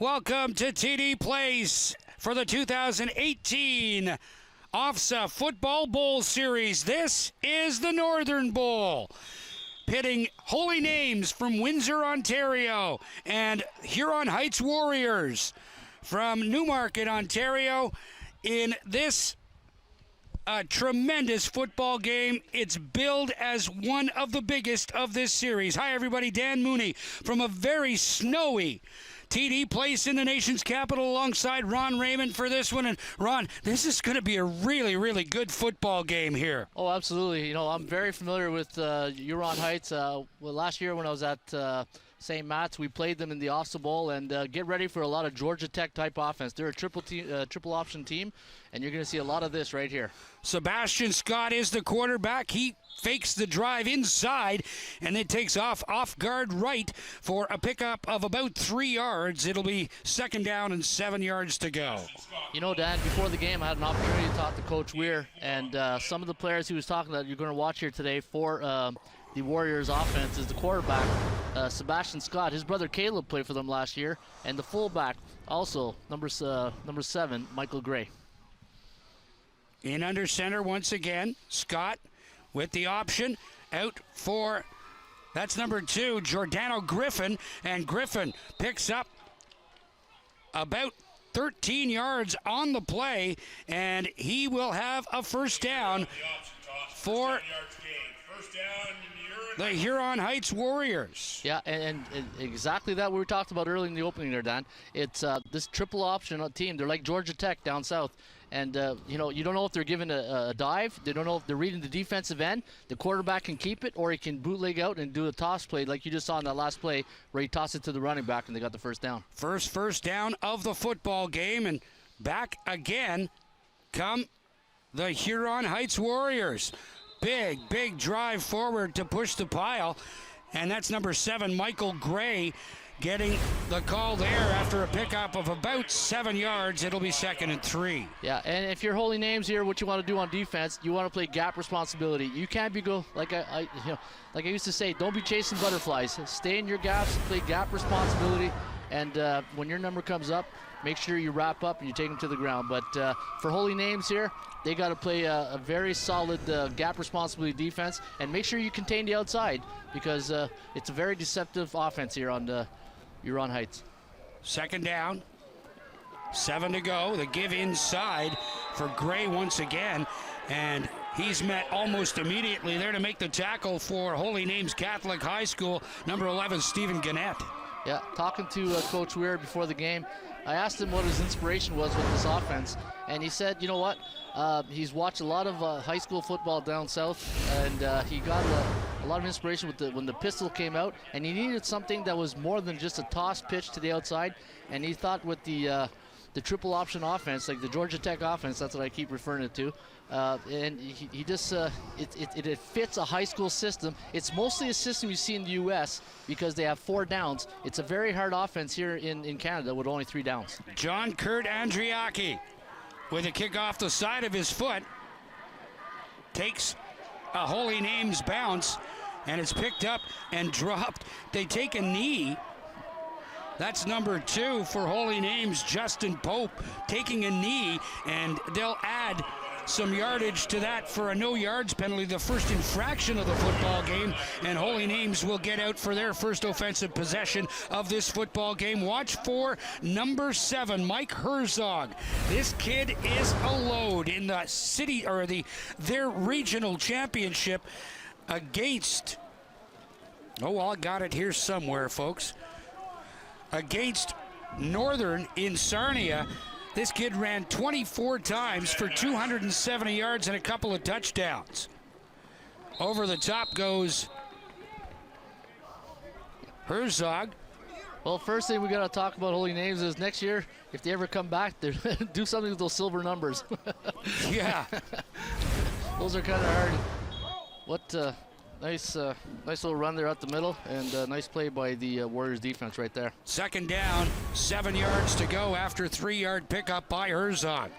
Welcome to TD Place for the 2018 OFSAA Football Bowl Series. This is the Northern Bowl, pitting holy names from Windsor, Ontario, and Huron Heights Warriors from Newmarket, Ontario. In this tremendous football game, it's billed as one of the biggest of this series. Hi, everybody. Dan Mooney from a very snowy TD Place in the nation's capital alongside Ron Raymond for this one. And Ron, this is going to be a really, really good football game here. Oh, absolutely. You know, I'm very familiar with Huron Heights. Well, last year when I was at St. Matt's, we played them in the OFSAA Bowl, and get ready for a lot of Georgia Tech type offense. They're a triple option team, and you're going to see a lot of this right here. Sebastian Scott is the quarterback. He fakes the drive inside and then takes off guard right for a pickup of about 3 yards. It'll be second down and 7 yards to go. You know, Dan, before the game, I had an opportunity to talk to Coach Weir, and some of the players he was talking about you're going to watch here today for the Warriors offense is the quarterback, Sebastian Scott. His brother Caleb played for them last year, and the fullback also, number 7, Michael Gray. In under center once again, Scott with the option out for, that's number 2, Giordano Griffin, and Griffin picks up about 13 yards on the play, and he will have a first down for the Huron Heights Warriors. Yeah, and exactly that we talked about earlier in the opening there, Dan. It's this triple option team. They're like Georgia Tech down south. And, you know, you don't know if they're giving a dive. They don't know if they're reading the defensive end. The quarterback can keep it, or he can bootleg out and do a toss play like you just saw in that last play where he tossed it to the running back and they got the first down. First down of the football game, and back again come the Huron Heights Warriors. Big drive forward to push the pile, and that's number 7, Michael Gray, getting the call there after a pickup of about 7 yards. It'll be second and 3. Yeah, and if you're holy names here, what you want to do on defense, you want to play gap responsibility. You can't be like I used to say, don't be chasing butterflies. Stay in your gaps, play gap responsibility, and when your number comes up, make sure you wrap up and you take them to the ground. But for holy names here, they got to play a very solid gap responsibility defense, and make sure you contain the outside because it's a very deceptive offense here on the Huron Heights. Second down, 7 to go. The give inside for Gray once again, and he's met almost immediately there to make the tackle for Holy Names Catholic High School, number 11, Stephen Gannett. Yeah, talking to Coach Weir before the game, I asked him what his inspiration was with this offense, and he said, you know what, he's watched a lot of high school football down south, and he got a lot of inspiration with when the pistol came out, and he needed something that was more than just a toss pitch to the outside, and he thought with the triple option offense, like the Georgia Tech offense, that's what I keep referring it to, and he just, it fits a high school system. It's mostly a system you see in the U.S. because they have 4 downs. It's a very hard offense here in Canada with only 3 downs. John Kurt Andriaki with a kick off the side of his foot, takes a Holy Names bounce, and it's picked up and dropped. They take a knee. That's number 2 for Holy Names, Justin Pope, taking a knee, and they'll add some yardage to that for a no yards penalty, the first infraction of the football game, and Holy Names will get out for their first offensive possession of this football game. Watch for number 7, Mike Herzog. This kid is a load in the city, or their regional championship against, I got it here somewhere, folks, against Northern in Sarnia. This kid ran 24 times for 270 yards and a couple of touchdowns. Over the top goes Herzog. Well, first thing we got to talk about Holy Names is next year, if they ever come back, they do something with those silver numbers. Yeah. Those are kind of hard. What nice little run there up the middle, and nice play by the Warriors defense right there. Second down, 7 yards to go after 3-yard pickup by Herzog.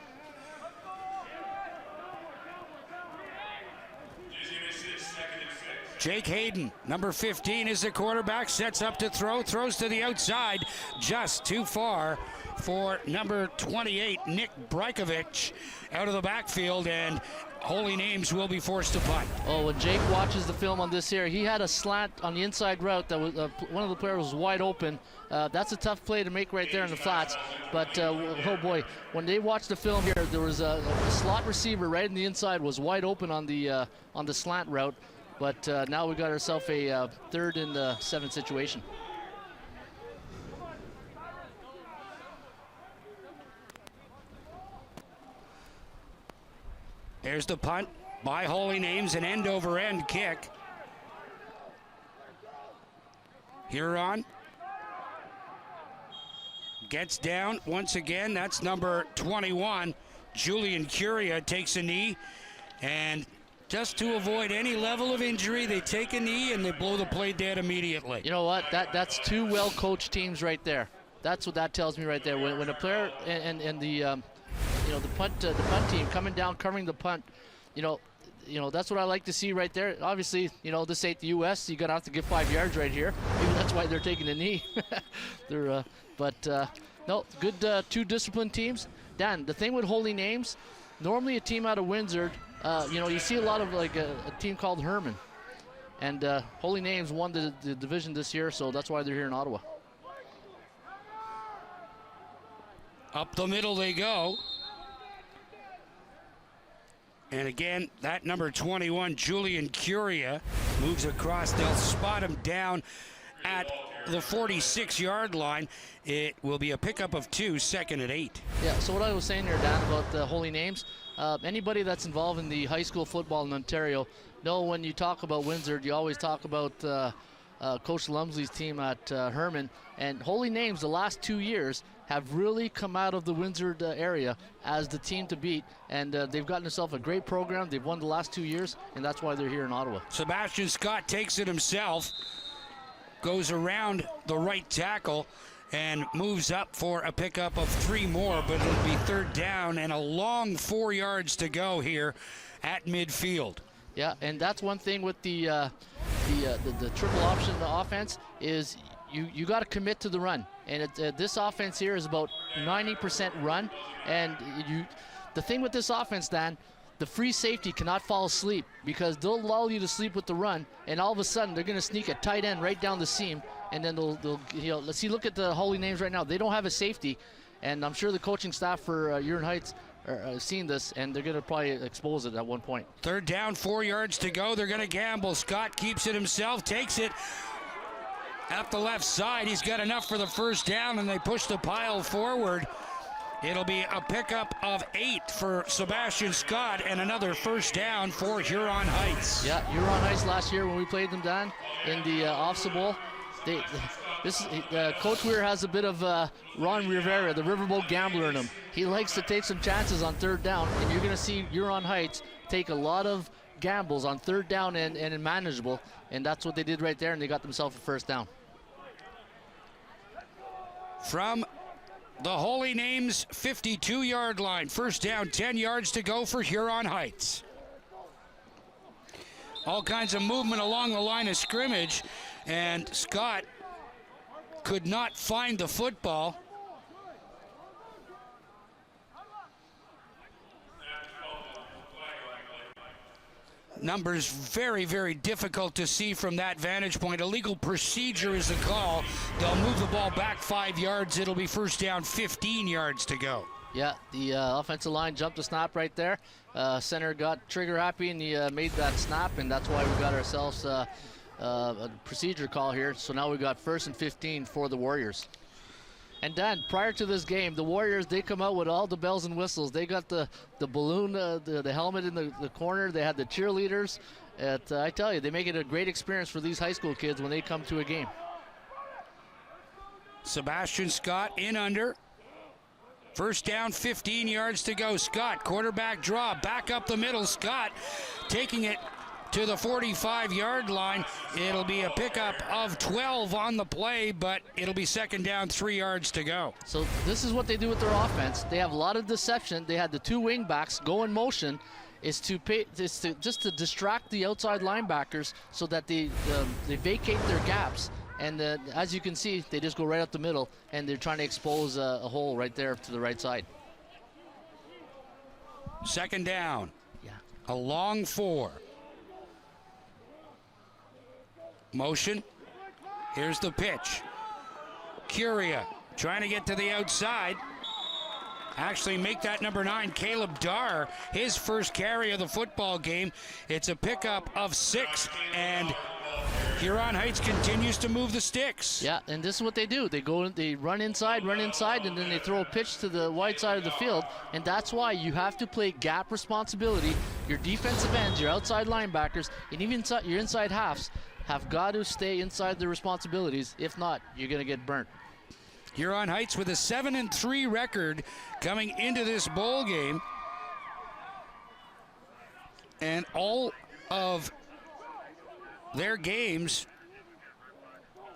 Jake Hayden, number 15, is the quarterback, sets up to throw, throws to the outside, just too far for number 28, Nick Brajkovic, out of the backfield, and Holy Names will be forced to punt. Oh, when Jake watches the film on this here, he had a slant on the inside route that was one of the players was wide open. That's a tough play to make right there in the flats. But oh boy, when they watched the film here, there was a slot receiver right in the inside was wide open on the slant route. But now we got ourselves a 3rd and 7 situation. There's the punt by Holy Names, an end-over-end kick. Huron gets down once again. That's number 21. Julian Curia takes a knee, and just to avoid any level of injury, they take a knee and they blow the play dead immediately. You know what? That's 2 well-coached teams right there. That's what that tells me right there. When a player and the the punt team coming down, covering the punt, you know that's what I like to see right there. Obviously, this ain't the U.S. You're gonna have to get 5 yards right here. Maybe that's why they're taking a knee. No, good 2 disciplined teams. Dan, the thing with Holy Names, normally a team out of Windsor, you see a lot of like a team called Herman, and Holy Names won the division this year, so that's why they're here in Ottawa. Up the middle they go. And again, that number 21, Julian Curia, moves across. They'll spot him down at the 46-yard line. It will be a pickup of 2, 2nd and 8. Yeah, so what I was saying there, Dan, about the Holy Names, anybody that's involved in the high school football in Ontario, when you talk about Windsor, you always talk about Coach Lumsley's team at Herman. And Holy Names, the last 2 years, have really come out of the Windsor area as the team to beat, and they've gotten themselves a great program. They've won the last 2 years, and that's why they're here in Ottawa. Sebastian Scott takes it himself, goes around the right tackle, and moves up for a pickup of 3 more, but it'll be 3rd down and a long 4 yards to go here at midfield. Yeah, and that's one thing with the triple option offense is you got to commit to the run. And this offense here is about 90% run. And the thing with this offense, Dan, the free safety cannot fall asleep because they'll lull you to sleep with the run, and all of a sudden they're going to sneak a tight end right down the seam, and then they'll let's see, look at the Holy Names right now. They don't have a safety, and I'm sure the coaching staff for Huron Heights are seeing this, and they're going to probably expose it at one point. 3rd down, 4 yards to go. They're going to gamble. Scott keeps it himself, takes it up the left side. He's got enough for the 1st down, and they push the pile forward. It'll be a pickup of 8 for Sebastian Scott and another 1st down for Huron Heights. Yeah, Huron Heights last year when we played them, Dan, in the OFSAA Bowl, Coach Weir has a bit of Ron Rivera, the Riverboat gambler, in him. He likes to take some chances on 3rd down, and you're going to see Huron Heights take a lot of gambles on 3rd down and manageable, and that's what they did right there, and they got themselves a 1st down. From the Holy Names 52-yard line, 1st down, 10 yards to go for Huron Heights. All kinds of movement along the line of scrimmage, and Scott could not find the football. Numbers very, very difficult to see from that vantage point. Illegal procedure is the call. They'll move the ball back 5 yards. It'll be 1st down, 15 yards to go. Yeah, the offensive line jumped the snap right there. Center got trigger happy, and he made that snap, and that's why we got ourselves a procedure call here. So now we got 1st and 15 for the Warriors. And Dan, prior to this game, the Warriors, they come out with all the bells and whistles. They got the balloon, the helmet in the corner. They had the cheerleaders. I tell you, they make it a great experience for these high school kids when they come to a game. Sebastian Scott in under. 1st down, 15 yards to go. Scott, quarterback draw, back up the middle. Scott taking it to the 45-yard line. It'll be a pickup of 12 on the play, but it'll be 2nd down, 3 yards to go. So this is what they do with their offense. They have a lot of deception. They had the 2 wing backs go in motion, is to just to distract the outside linebackers so that they vacate their gaps. And as you can see, they just go right up the middle, and they're trying to expose a hole right there to the right side. Second down. Yeah. A long 4. Motion. Here's the pitch. Curia trying to get to the outside. Actually make that number 9, Caleb Darr, his first carry of the football game. It's a pickup of 6, and Huron Heights continues to move the sticks. Yeah, and this is what they do. They run inside, and then they throw a pitch to the wide side of the field, and that's why you have to play gap responsibility. Your defensive ends, your outside linebackers, and even your inside halves have got to stay inside their responsibilities. If not, you're going to get burnt. Huron Heights with a 7-3 record coming into this bowl game. And all of their games,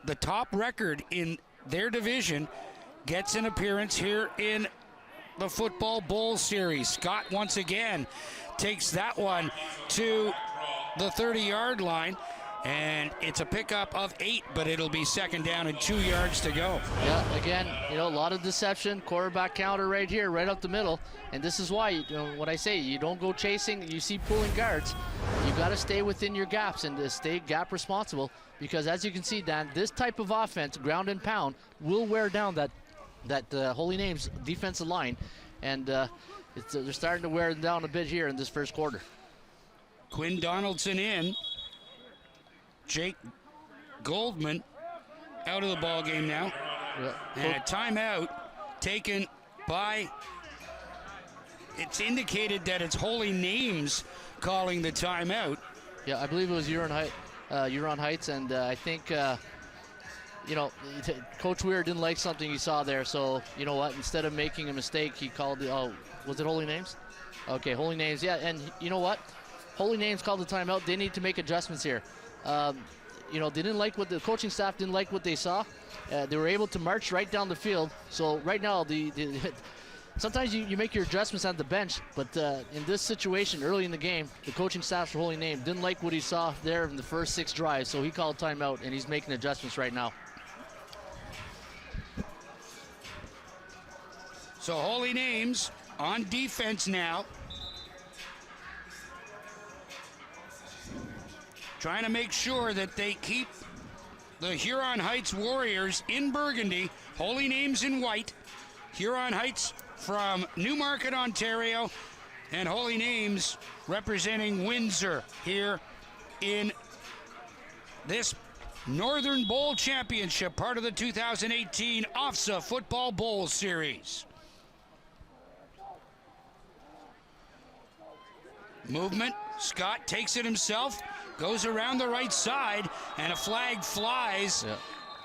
the top record in their division gets an appearance here in the Football Bowl Series. Scott once again takes that one to the 30-yard line. And it's a pickup of 8, but it'll be second down and 2 yards to go. Yeah, again, a lot of deception. Quarterback counter right here, right up the middle. And this is why, what I say, you don't go chasing. You see pulling guards. You got to stay within your gaps and stay gap responsible. Because as you can see, Dan, this type of offense, ground and pound, will wear down that Holy Names defensive line. And they're starting to wear them down a bit here in this first quarter. Quinn Donaldson in. Jake Goldman out of the ball game now. Yeah. And a timeout taken by, it's indicated that it's Holy Names calling the timeout. Yeah, I believe it was Huron Heights, and I think, Coach Weir didn't like something he saw there, so you know what, instead of making a mistake, he called was it Holy Names? Okay, Holy Names, yeah, and you know what? Holy Names called the timeout. They need to make adjustments here. They didn't like the coaching staff didn't like what they saw. They were able to march right down the field. So right now, sometimes you make your adjustments on the bench, but in this situation early in the game, the coaching staff for Holy Name didn't like what he saw there in the first 6 drives. So he called timeout, and he's making adjustments right now. So Holy Names on defense now. Trying to make sure that they keep the Huron Heights Warriors in burgundy. Holy Names in white. Huron Heights from Newmarket, Ontario. And Holy Names representing Windsor here in this Northern Bowl Championship, part of the 2018 OFSAA Football Bowl Series. Movement. Scott takes it himself. Goes around the right side, and a flag flies.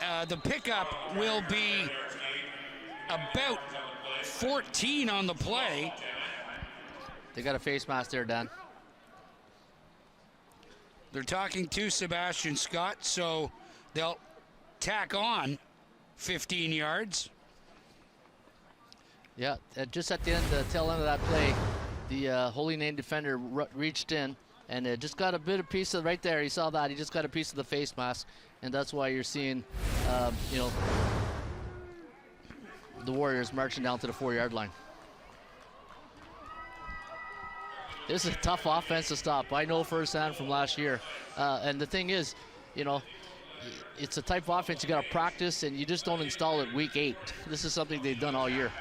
Yeah. The pickup will be about 14 on the play. They got a face mask there, Dan. They're talking to Sebastian Scott, so they'll tack on 15 yards. Yeah, just at the tail end of that play, the Holy Name defender reached in and just got a bit of piece of right there. He saw that. He just got a piece of the face mask, and that's why you're seeing, the Warriors marching down to the 4-yard line. This is a tough offense to stop. I know firsthand from last year. And the thing is, it's a type of offense you got to practice, and you just don't install it week 8. This is something they've done all year.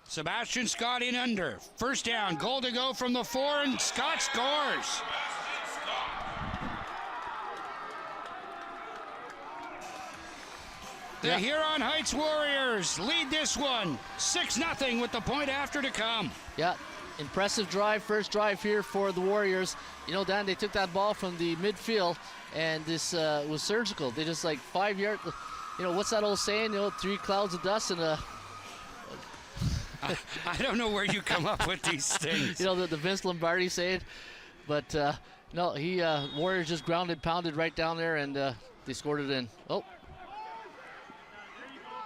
Sebastian Scott in under. First down, goal to go from the 4, and Scott scores. The Huron Heights Warriors lead this one 6-0 with the point after to come. Yeah, impressive drive, first drive here for the Warriors. Dan, they took that ball from the midfield, and this was surgical. They just 5 yards. What's that old saying? 3 clouds of dust and a... I don't know where you come up with these things. The Vince Lombardi saying. But, no, Warriors just grounded, pounded right down there, and they scored it in. Oh.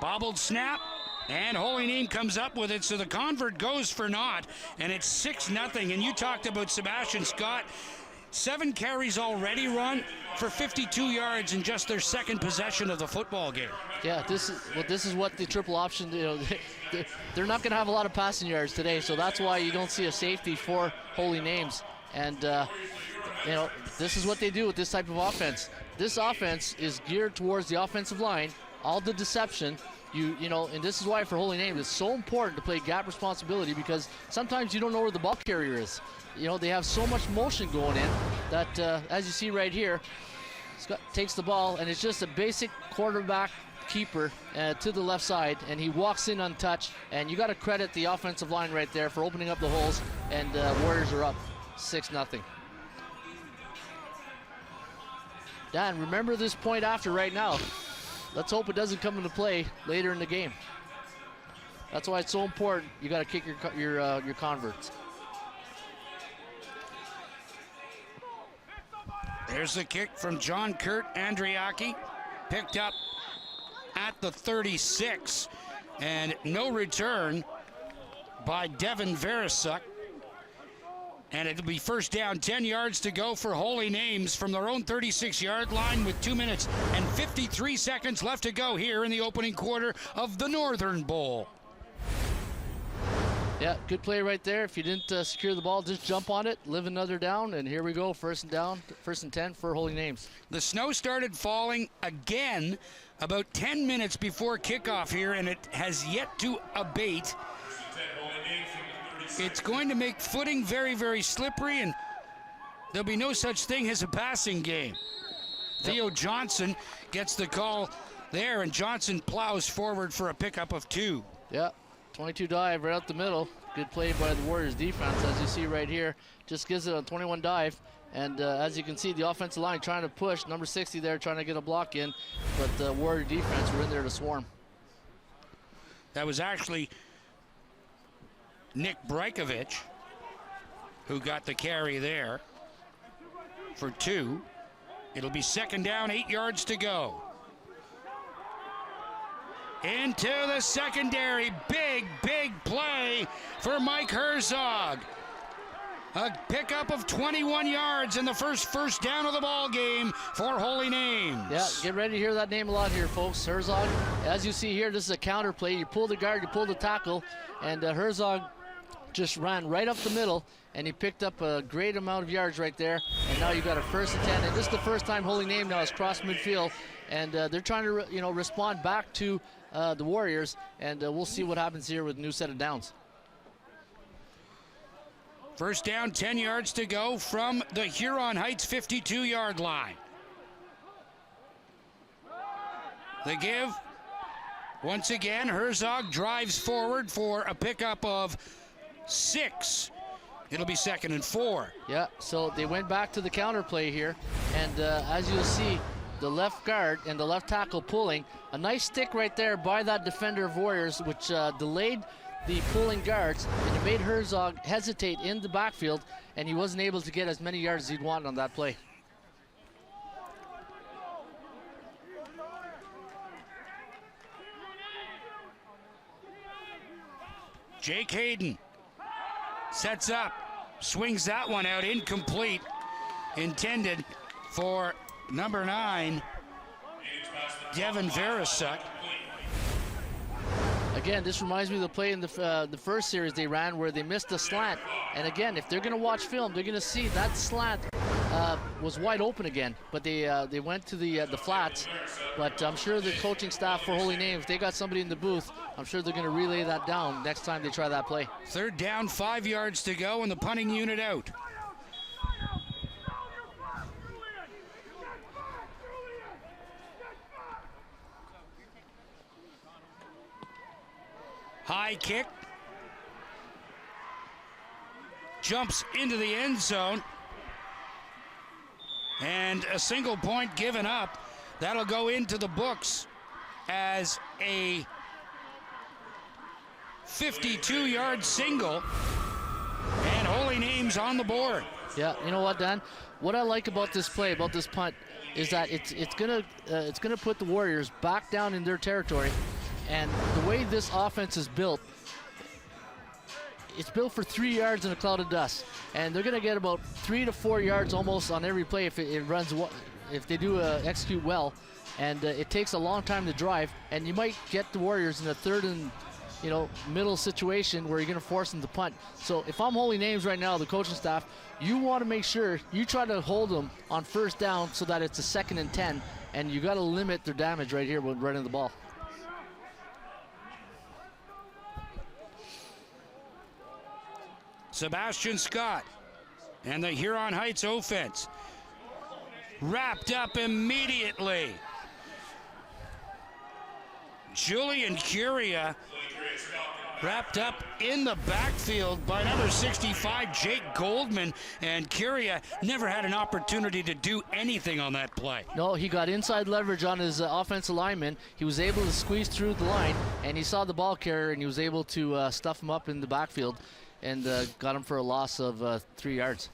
Bobbled snap, And Holy Name comes up with it, so the convert goes for naught, and it's 6-0. And you talked about Sebastian Scott. 7 carries already run for 52 yards in just their second possession of the football game. Yeah, this is what the triple option, they're not going to have a lot of passing yards today, so that's why you don't see a safety for Holy Names. And, this is what they do with this type of offense. This offense is geared towards the offensive line, all the deception. And this is why for Holy Name it's so important to play gap responsibility, because sometimes you don't know where the ball carrier is. They have so much motion going in that, as you see right here, Scott takes the ball, and it's just a basic quarterback keeper to the left side, and he walks in untouched. And you got to credit the offensive line right there for opening up the holes, and Warriors are up 6-0. Dan, remember this point after right now. Let's hope it doesn't come into play later in the game. That's why it's so important. You got to kick your converts. There's the kick from John Kurt Andriaki, picked up at the 36, and no return by Devin Verisuk. And it'll be first down, 10 yards to go for Holy Names from their own 36-yard line with 2 minutes and 53 seconds left to go here in the opening quarter of the Northern Bowl. Yeah, good play right there. If you didn't secure the ball, just jump on it, live another down, and here we go, first and 10 for Holy Names. The snow started falling again about 10 minutes before kickoff here, and it has yet to abate. It's going to make footing very, very slippery, and there'll be no such thing as a passing game. Theo Johnson gets the call there, and Johnson plows forward for a pickup of 2. Yeah, 22 dive right out the middle. Good play by the Warriors defense, as you see right here. Just gives it a 21 dive, and as you can see, the offensive line trying to push. Number 60 there trying to get a block in, but the Warrior defense were in there to swarm. That was actually Nick Brajkovic who got the carry there for 2. It'll be second down, 8 yards to go. Into the secondary, big play for Mike Herzog. A pickup of 21 yards and the first down of the ball game for Holy Names. Yeah, get ready to hear that name a lot here, folks. Herzog, as you see here, this is a counter play. You pull the guard, you pull the tackle, and Herzog just ran right up the middle, and he picked up a great amount of yards right there. And now you got a first and 10, and this is the first time Holy Name now has crossed midfield, and they're trying to respond back to the Warriors, and we'll see what happens here with a new set of downs. First down, 10 yards to go from the Huron Heights 52-yard line. The give, once again, Herzog drives forward for a pickup of 6. It'll be second and 4. Yeah, so they went back to the counter play here, and as you'll see, the left guard and the left tackle pulling. A nice stick right there by that defender of Warriors, which delayed the pulling guards, and it made Herzog hesitate in the backfield, and he wasn't able to get as many yards as he'd want on that play. Jake Hayden sets up, swings that one out, incomplete, intended for number 9, Devin Verisuk. Again, this reminds me of the play in the first series they ran where they missed a slant. And again, if they're going to watch film, they're going to see that slant was wide open again. But they went to the flats. But I'm sure the coaching staff for Holy Name, if they got somebody in the booth, I'm sure they're going to relay that down next time they try that play. Third down, 5 yards to go, and the punting unit out. High kick. Jumps into the end zone. And a single point given up. That'll go into the books as a 52-yard single. And Holy Names on the board. Yeah, you know what, Dan? What I like about this play, about this punt, is that it's gonna put the Warriors back down in their territory. And the way this offense is built, it's built for 3 yards in a cloud of dust, and they're going to get about 3 to 4 yards almost on every play if it runs, if they do execute well. And it takes a long time to drive, and you might get the Warriors in a third and middle situation where you're going to force them to punt. So if I'm Holy Names right now, the coaching staff, you want to make sure you try to hold them on first down so that it's a 2nd and 10, and you got to limit their damage right here when running the ball. Sebastian Scott and the Huron Heights offense wrapped up immediately. Julian Curia wrapped up in the backfield by number 65, Jake Goldman, and Curia never had an opportunity to do anything on that play. No, he got inside leverage on his offensive lineman. He was able to squeeze through the line, and he saw the ball carrier, and he was able to stuff him up in the backfield and got him for a loss of 3 yards.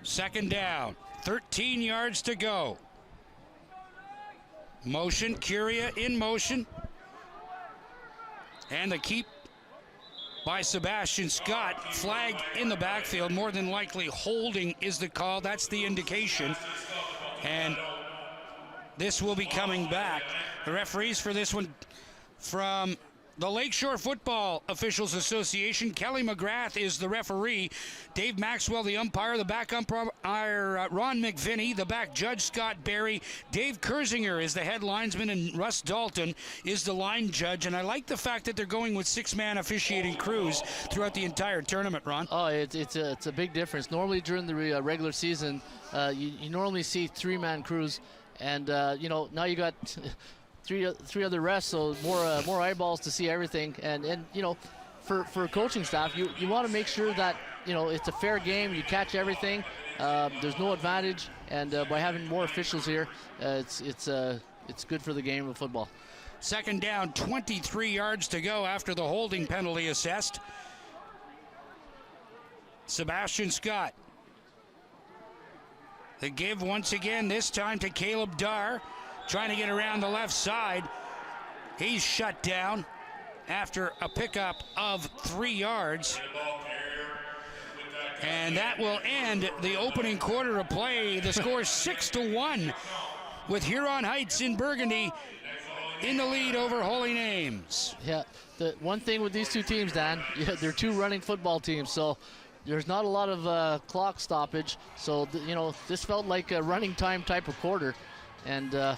Second down, 13 yards to go. Motion, Curia in motion. And the keep by Sebastian Scott. Flag in the backfield, more than likely holding is the call. That's the indication. And this will be coming back. The referees for this one from the Lakeshore Football Officials Association. Kelly McGrath is the referee. Dave Maxwell, the umpire. The back umpire, Ron McVinney. The back judge, Scott Berry. Dave Kersinger is the head linesman, and Russ Dalton is the line judge. And I like the fact that they're going with 6-man officiating crews throughout the entire tournament, Ron. Oh, it's a big difference. Normally during the regular season, you normally see 3-man crews, and now you got three other refs, so more eyeballs to see everything. And for coaching staff, you want to make sure that it's a fair game. You catch everything. There's no advantage, and by having more officials here, it's good for the game of football. Second down, 23 yards to go after the holding penalty assessed. Sebastian Scott. The give once again, this time to Caleb Darr, trying to get around the left side. He's shut down after a pickup of 3 yards. And that will end the opening quarter of play. The score 6-1 with Huron Heights in Burgundy in the lead over Holy Names. Yeah, the one thing with these two teams, Dan, they're two running football teams, so there's not a lot of clock stoppage. So, this felt like a running time type of quarter. And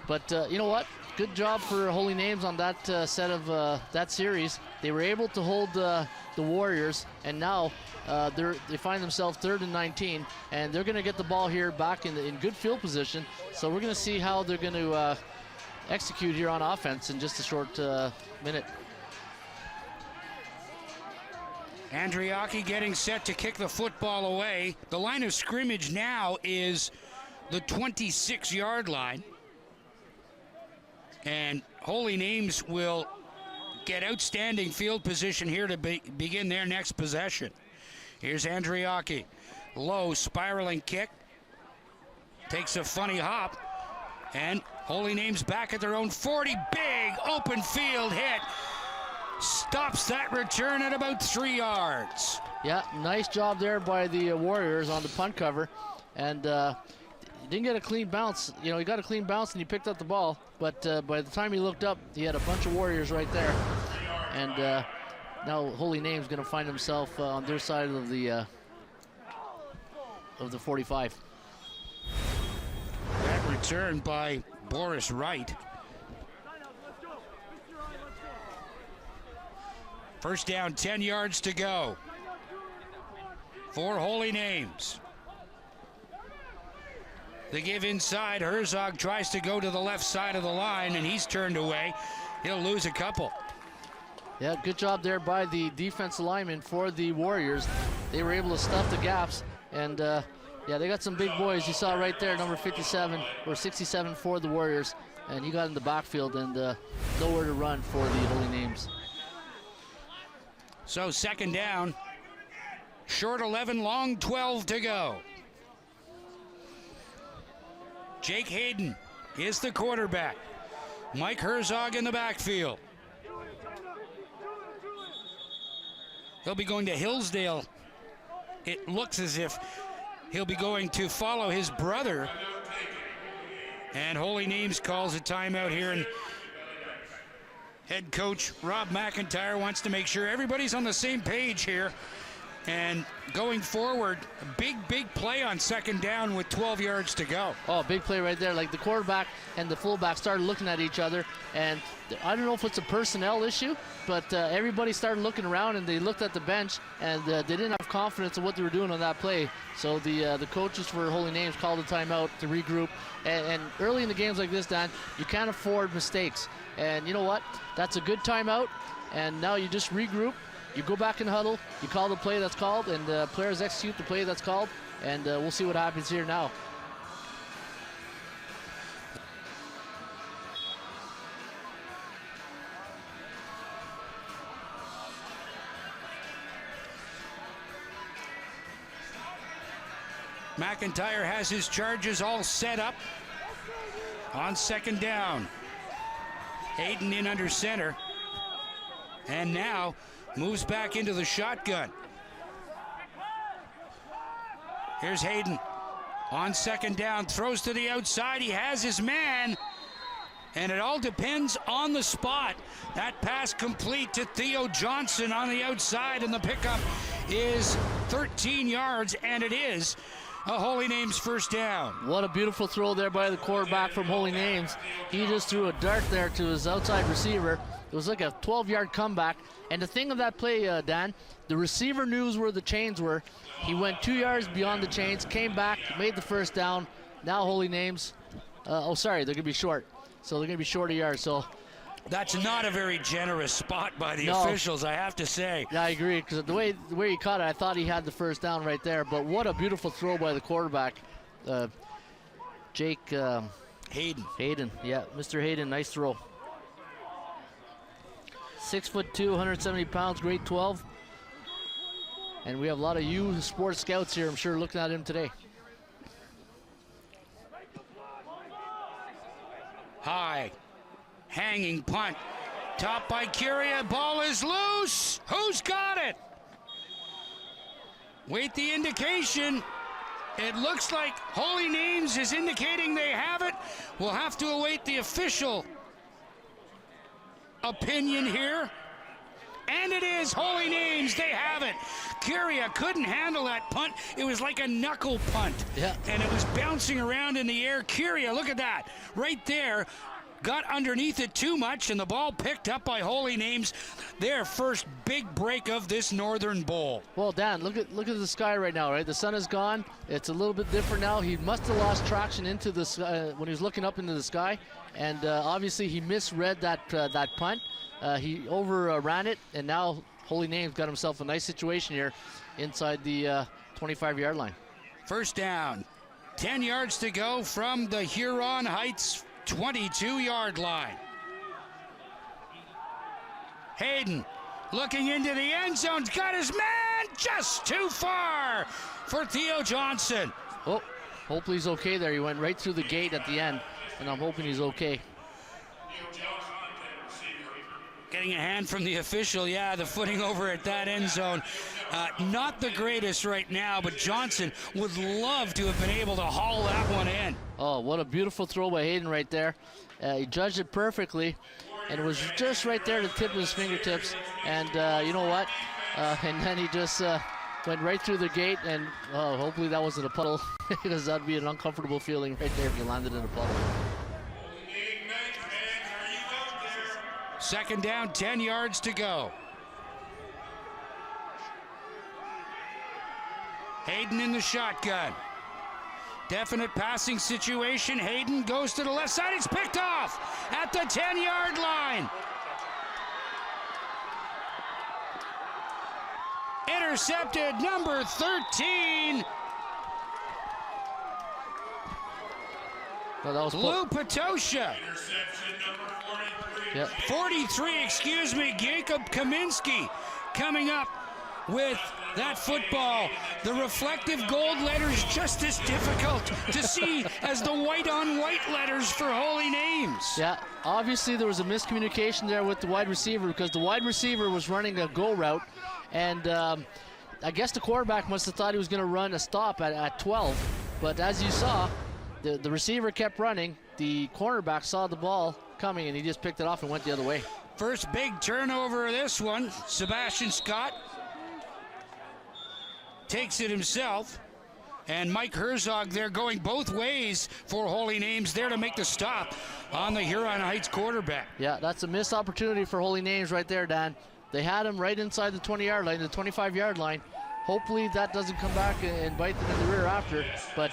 but you know what? Good job for Holy Names on that set of that series. They were able to hold the Warriors, and now they find themselves 3rd and 19, and they're going to get the ball here back in good field position. So we're going to see how they're going to execute here on offense in just a short minute. Andriaki getting set to kick the football away. The line of scrimmage now is the 26-yard line. And Holy Names will get outstanding field position here to begin their next possession. Here's Andriaki. Low spiraling kick. Takes a funny hop. And Holy Names back at their own 40. Big open field hit. Stops that return at about 3 yards. Yeah, nice job there by the Warriors on the punt cover. And didn't get a clean bounce. He got a clean bounce and he picked up the ball. But by the time he looked up, he had a bunch of Warriors right there. And now Holy Name's going to find himself on their side of the 45. That return by Boris Wright. First down, 10 yards to go for Holy Names. They give inside. Herzog tries to go to the left side of the line, and he's turned away. He'll lose a couple. Yeah, good job there by the defensive lineman for the Warriors. They were able to stuff the gaps, and yeah, they got some big boys. You saw right there, number 57 or 67 for the Warriors, and he got in the backfield and nowhere to run for the Holy Names. So second down, short 11, long 12 to go. Jake Hayden is the quarterback. Mike Herzog in the backfield. He'll be going to Hillsdale. It looks as if he'll be going to follow his brother. And Holy Names calls a timeout here, and head coach Rob McIntyre wants to make sure everybody's on the same page here. And going forward, a big play on second down with 12 yards to go. Oh, big play right there. Like the quarterback and the fullback started looking at each other, and I don't know if it's a personnel issue, but everybody started looking around and they looked at the bench, and they didn't have confidence in what they were doing on that play. So the coaches for Holy Names called a timeout to regroup. And early in the games like this, Dan, you can't afford mistakes. And you know what? That's a good timeout, and now you just regroup. You go back in the huddle, you call the play that's called, and the players execute the play that's called, and we'll see what happens here now. McIntyre has his charges all set up on second down. Hayden in under center, and now moves back into the shotgun. Here's Hayden on second down, throws to the outside. He has his man, and it all depends on the spot. That pass complete to Theo Johnson on the outside, and the pickup is 13 yards, and it is a Holy Names first down. What a beautiful throw there by the quarterback from Holy Names. He just threw a dart there to his outside receiver. It was like a 12-yard comeback. And the thing of that play, Dan, the receiver knew where the chains were. He went 2 yards beyond the chains, came back, made the first down. Now Holy Names, they're going to be short. So they're going to be short a yard. So that's not a very generous spot by the officials, I have to say. Yeah, I agree, because the way he caught it, I thought he had the first down right there. But what a beautiful throw by the quarterback, Jake Hayden, yeah, Mr. Hayden, nice throw. 6'2", 170 pounds, grade 12. And we have a lot of U Sports scouts here, I'm sure, looking at him today. High, hanging punt, topped by Curia, ball is loose. Who's got it? Wait the indication. It looks like Holy Names is indicating they have it. We'll have to await the official opinion here. And it is Holy Names, they have it. Curia couldn't handle that punt. It was like a knuckle punt. Yeah. And it was bouncing around in the air. Curia, look at that, right there. Got underneath it too much, and the ball picked up by Holy Names. Their first big break of this Northern Bowl. Well, Dan, look at the sky right now, right? The sun is gone. It's a little bit different now. He must have lost traction into the sky, when he was looking up into the sky, and obviously he misread that punt. He overran it, and now Holy Names got himself a nice situation here inside the 25-yard line. First down, 10 yards to go from the Huron Heights 22-yard line. Hayden looking into the end zone, got his man just too far for Theo Johnson. Oh, hopefully he's okay there. He went right through the gate at the end, and I'm hoping he's okay. Getting a hand from the official, yeah, the footing over at that end zone. Not the greatest right now, but Johnson would love to have been able to haul that one in. Oh, what a beautiful throw by Hayden right there. He judged it perfectly, and it was just right there to the tip of his fingertips. And you know what? And then he just went right through the gate, and hopefully that wasn't a puddle, because that would be an uncomfortable feeling right there if you landed in a puddle. Second down, 10 yards to go. Hayden in the shotgun. Definite passing situation. Hayden goes to the left side. It's picked off at the 10-yard line. Intercepted, number 13. No, that was Lou Patosha. Interception number 43. Yep. 43, excuse me, Jacob Kaminsky coming up with that football. The reflective gold letters just as difficult to see as the white on white letters for Holy Names. Yeah, obviously there was a miscommunication there with the wide receiver because the wide receiver was running a go route, and I guess the quarterback must have thought he was going to run a stop at 12, but as you saw, the receiver kept running. The cornerback saw the ball coming and he just picked it off and went the other way. First big turnover of this one. Sebastian Scott takes it himself. And Mike Herzog there going both ways for Holy Names there to make the stop on the Huron Heights quarterback. Yeah, that's a missed opportunity for Holy Names right there, Dan. They had him right inside the 20-yard line, the 25-yard line. Hopefully that doesn't come back and bite them in the rear after. But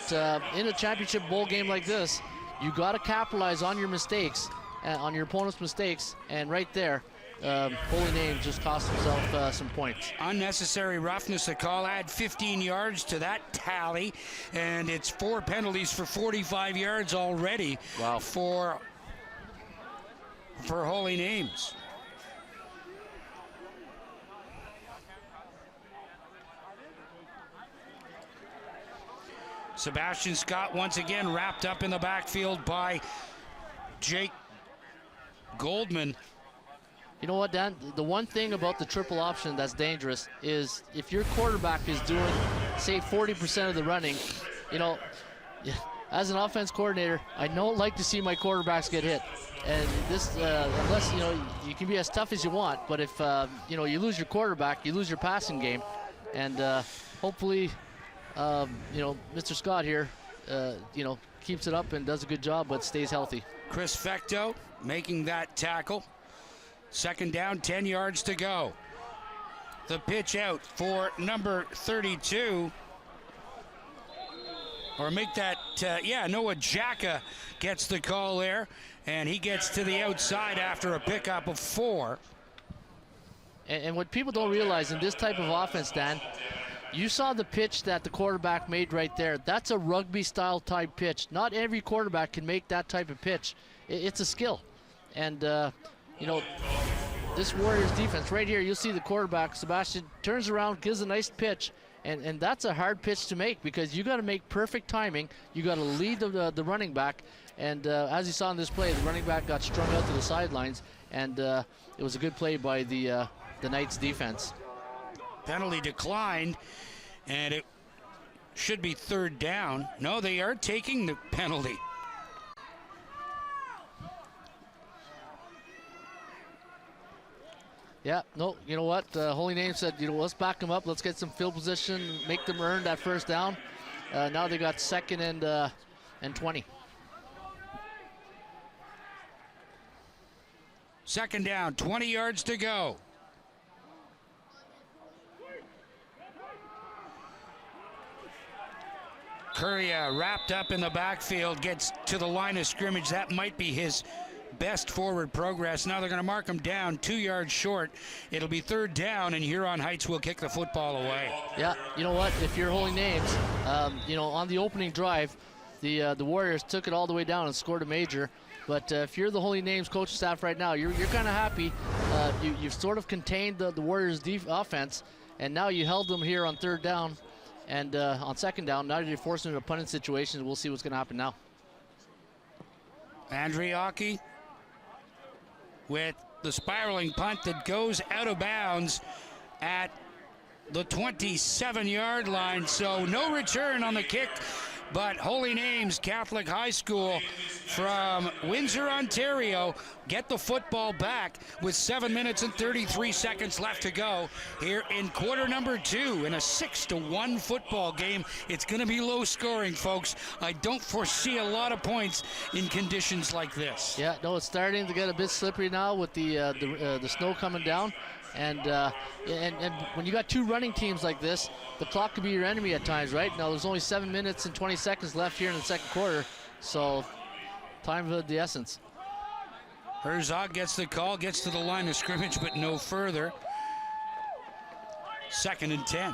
in a championship bowl game like this, you got to capitalize on your mistakes, on your opponent's mistakes. And right there, Holy Names just cost himself some points. Unnecessary roughness, the call. Add 15 yards to that tally, and it's 4 penalties for 45 yards already. Wow. for Holy Names. Sebastian Scott once again wrapped up in the backfield by Jake Goldman. You know what, Dan? The one thing about the triple option that's dangerous is if your quarterback is doing, say, 40% of the running, you know, as an offense coordinator, I don't like to see my quarterbacks get hit. And this, unless, you know, you can be as tough as you want, but if, you know, you lose your quarterback, you lose your passing game. And hopefully, you know, Mr. Scott here, you know, keeps it up and does a good job, but stays healthy. Chris Fecto making that tackle. Second down, 10 yards to go. The pitch out for number 32. Or make that, Noah Jacka gets the call there, and he gets to the outside after a pickup of 4. And what people don't realize in this type of offense, Dan, you saw the pitch that the quarterback made right there. That's a rugby-style type pitch. Not every quarterback can make that type of pitch. It's a skill. And, you know, this Warriors defense right here, you'll see the quarterback, Sebastian, turns around, gives a nice pitch, and that's a hard pitch to make because you got to make perfect timing. You got to lead the running back, and as you saw in this play, the running back got strung out to the sidelines, and it was a good play by the Knights defense. Penalty declined, and it should be third down. No, they are taking the penalty. Yeah, no, you know what? Holy Name said, you know, let's back them up. Let's get some field position, make them earn that first down. Now they got second and 20. Second down, 20 yards to go. Curria wrapped up in the backfield, gets to the line of scrimmage. That might be his best forward progress. Now they're going to mark him down 2 yards short. It'll be third down, and Huron Heights will kick the football away. Yeah, you know what? If you're Holy Names, you know, on the opening drive, the Warriors took it all the way down and scored a major. But if you're the Holy Names coaching staff right now, you're kind of happy. You've sort of contained the Warriors' offense, and now you held them here on third down. And on second down, now you're forcing them to punt in situations. We'll see what's going to happen now. Andriaki with the spiraling punt that goes out of bounds at the 27-yard line. So no return on the kick, but Holy Names Catholic High School from Windsor, Ontario, get the football back with 7 minutes and 33 seconds left to go here in quarter number 2 in a 6-1 football game. It's going to be low scoring, folks. I don't foresee a lot of points in conditions like this. Yeah, no, it's starting to get a bit slippery now with the snow coming down. And when you got two running teams like this, the clock could be your enemy at times, right? Now there's only 7 minutes and 20 seconds left here in the second quarter, so time of the essence. Herzog gets the call, gets to the line of scrimmage, but no further. 2nd and 10.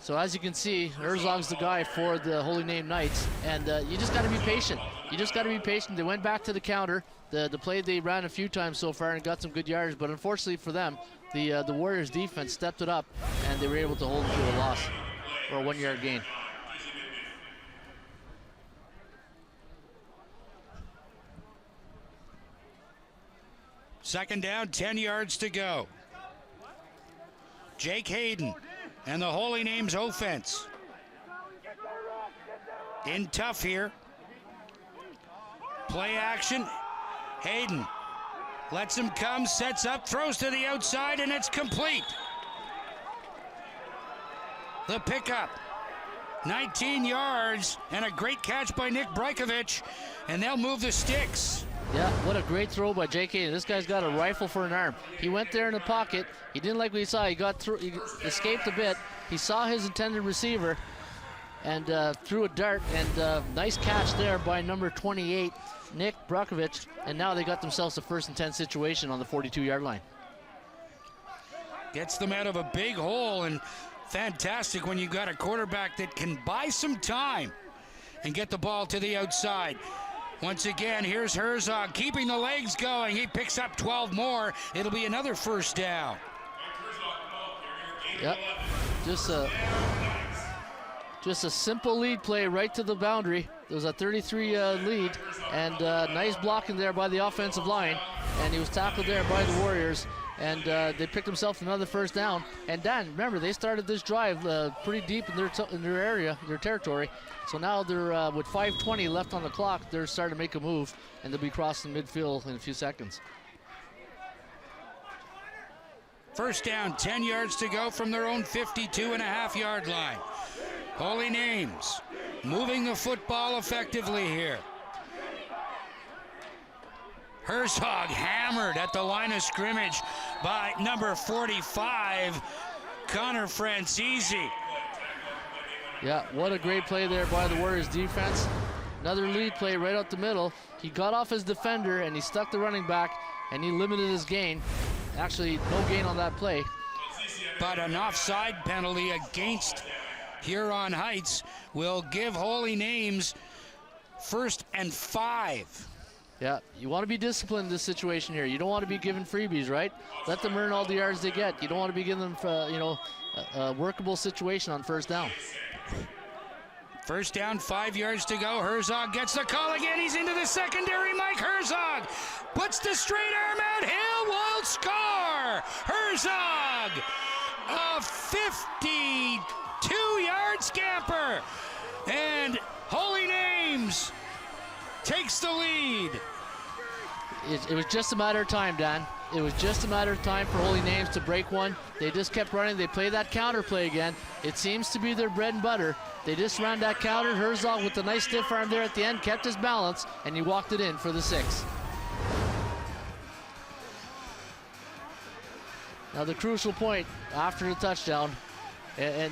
So as you can see, Herzog's the guy for the Holy Name Knights, and you just got to be patient. You just got to be patient. They went back to the counter. The play they ran a few times so far and got some good yards, but unfortunately for them, the Warriors defense stepped it up, and they were able to hold them to a loss or a 1 yard gain. Second down, 10 yards to go. Jake Hayden and the Holy Names offense. In tough here. Play action. Hayden lets him come, sets up, throws to the outside, and it's complete. The pickup. 19 yards and a great catch by Nick Brajkovic, and they'll move the sticks. Yeah, what a great throw by Jake Hayden. This guy's got a rifle for an arm. He went there in the pocket. He didn't like what he saw. He got through. He escaped a bit. He saw his intended receiver and threw a dart. And nice catch there by number 28, Nick Brajkovic. And now they got themselves a 1st and 10 situation on the 42-yard line. Gets them out of a big hole, and fantastic when you got a quarterback that can buy some time and get the ball to the outside. Once again, here's Herzog keeping the legs going. He picks up 12 more. It'll be another 1st down. Yep, just a simple lead play right to the boundary. There was a 33 lead, and nice blocking there by the offensive line, and he was tackled there by the Warriors, and they picked themselves another 1st down. And Dan, remember, they started this drive pretty deep in their area, their territory. So now they're with 5:20 left on the clock. They're starting to make a move, and they'll be crossing midfield in a few seconds. 1st down, 10 yards to go from their own 52.5-yard line. Holy Names moving the football effectively here. Herzog hammered at the line of scrimmage by number 45, Connor Francisi. Yeah, what a great play there by the Warriors defense. Another lead play right out the middle. He got off his defender and he stuck the running back, and he limited his gain. Actually, no gain on that play. But an offside penalty against Huron Heights will give Holy Names 1st and 5. Yeah, you want to be disciplined in this situation here. You don't want to be giving freebies, right? Let them earn all the yards they get. You don't want to be giving them, a workable situation on 1st down. 1st down, 5 yards to go. Herzog gets the call again. He's into the secondary. Mike Herzog puts the straight arm out. Hill will score. Herzog, a 52-yard scamper. And Holy Names takes the lead. It was just a matter of time, Dan. It was just a matter of time for Holy Names to break one. They just kept running. They play that counter play again. It seems to be their bread and butter. They just ran that counter. Herzog with the nice stiff arm there at the end kept his balance, and he walked it in for the 6. Now the crucial point after the touchdown, and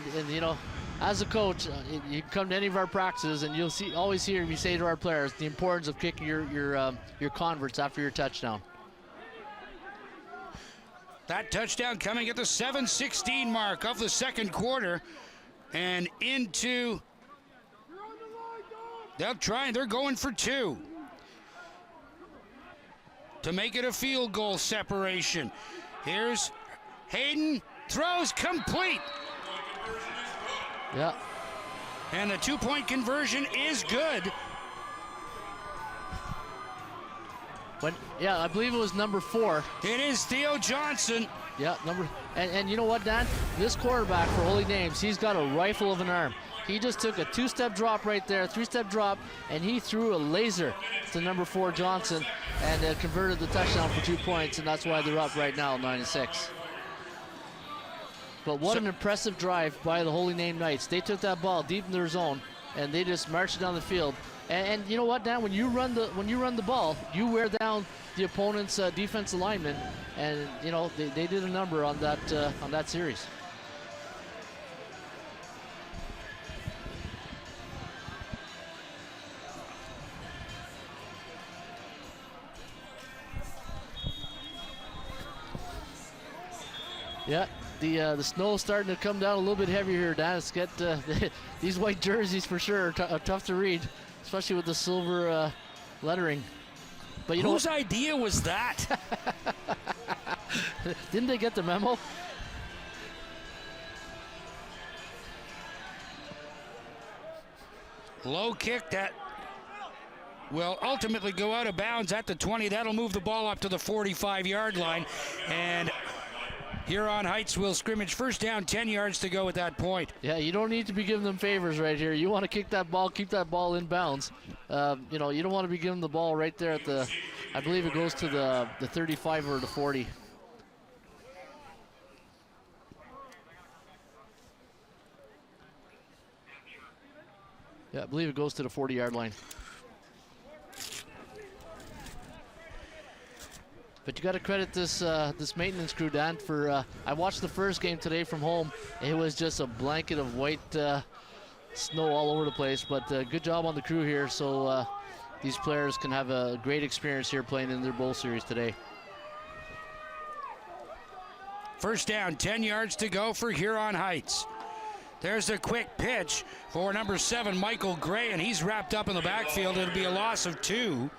as a coach, you can come to any of our practices and you'll always hear me say to our players the importance of kicking your converts after your touchdown. That touchdown coming at the 7:16 mark of the 2nd quarter, and into. They're going for 2 to make it a field goal separation. Here's Hayden, throws complete. Yeah. And the 2-point conversion is good. I believe it was number 4. It is Theo Johnson. Yeah, and you know what, Dan? This quarterback for Holy Names, he's got a rifle of an arm. He just took a 2-step drop right there, 3-step drop, and he threw a laser to number 4 Johnson, and converted the touchdown for 2 points, and that's why they're up right now, 9-6. But what an impressive drive by the Holy Name Knights. They took that ball deep in their zone, and they just marched down the field. And you know what, Dan? When you run the ball, you wear down the opponent's defensive lineman, and they did a number on that series. Yeah, The snow's starting to come down a little bit heavier here, Dan. It's get these white jerseys for sure are tough to read, especially with the silver lettering. But you know, whose idea was that? didn't they get the memo? Low kick that will ultimately go out of bounds at the 20. That'll move the ball up to the 45-yard line. And Huron Heights will scrimmage. First down, 10 yards to go at that point. Yeah, you don't need to be giving them favors right here. You want to kick that ball, keep that ball in bounds. You know, you don't want to be giving the ball right there at the, I believe it goes to the 35 or the 40. Yeah, I believe it goes to the 40-yard line. But you got to credit this this maintenance crew, Dan, for I watched the first game today from home. It was just a blanket of white snow all over the place. But good job on the crew here, so these players can have a great experience here playing in their bowl series today. First down, 10 yards to go for Huron Heights. There's a quick pitch for number 7, Michael Gray, and he's wrapped up in the backfield. It'll be a loss of 2.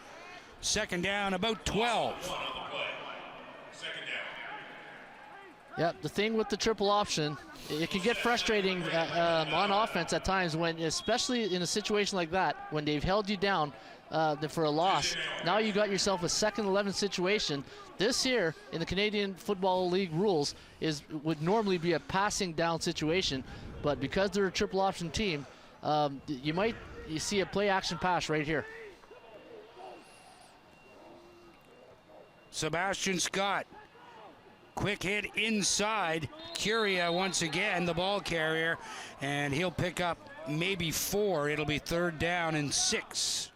Second down, about 12. Yeah, the thing with the triple option, it can get frustrating on offense at times when, especially in a situation like that, when they've held you down for a loss. Now you got yourself a 2nd 11 situation. This here in the Canadian Football League rules would normally be a passing down situation, but because they're a triple option team, you see a play action pass right here. Sebastian Scott, quick hit inside. Curia once again, the ball carrier, and he'll pick up maybe 4. It'll be 3rd down and 6.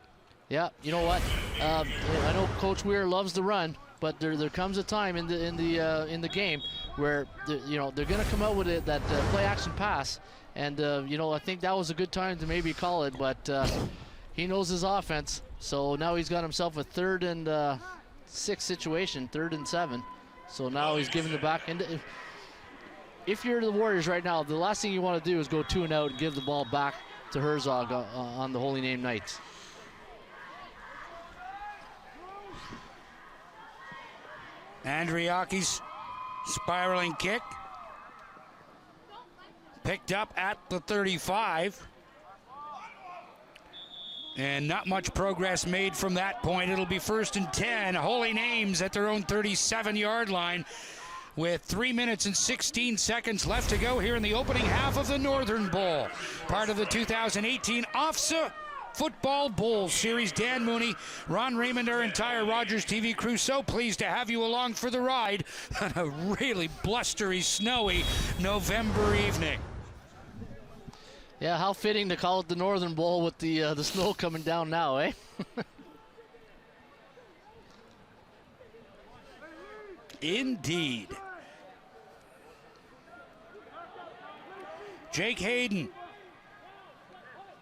Yeah, you know what? I know Coach Weir loves the run, but there comes a time in the game where they're going to come out with that play action pass, and I think that was a good time to maybe call it, but he knows his offense, so now he's got himself a 3rd and 6 situation, 3rd and 7. So now he's giving it back. And if you're the Warriors right now, the last thing you want to do is go 2 and out and give the ball back to Herzog on the Holy Name Knights. Andriaki's spiraling kick. Picked up at the 35. And not much progress made from that point. It'll be 1st and 10. Holy Names at their own 37-yard line with 3 minutes and 16 seconds left to go here in the opening half of the Northern Bowl. Part of the 2018 OFSAA Football Bowl Series. Dan Mooney, Ron Raymond, our entire Rogers TV crew, so pleased to have you along for the ride on a really blustery, snowy November evening. Yeah, how fitting to call it the Northern Bowl with the snow coming down now, eh? Indeed. Jake Hayden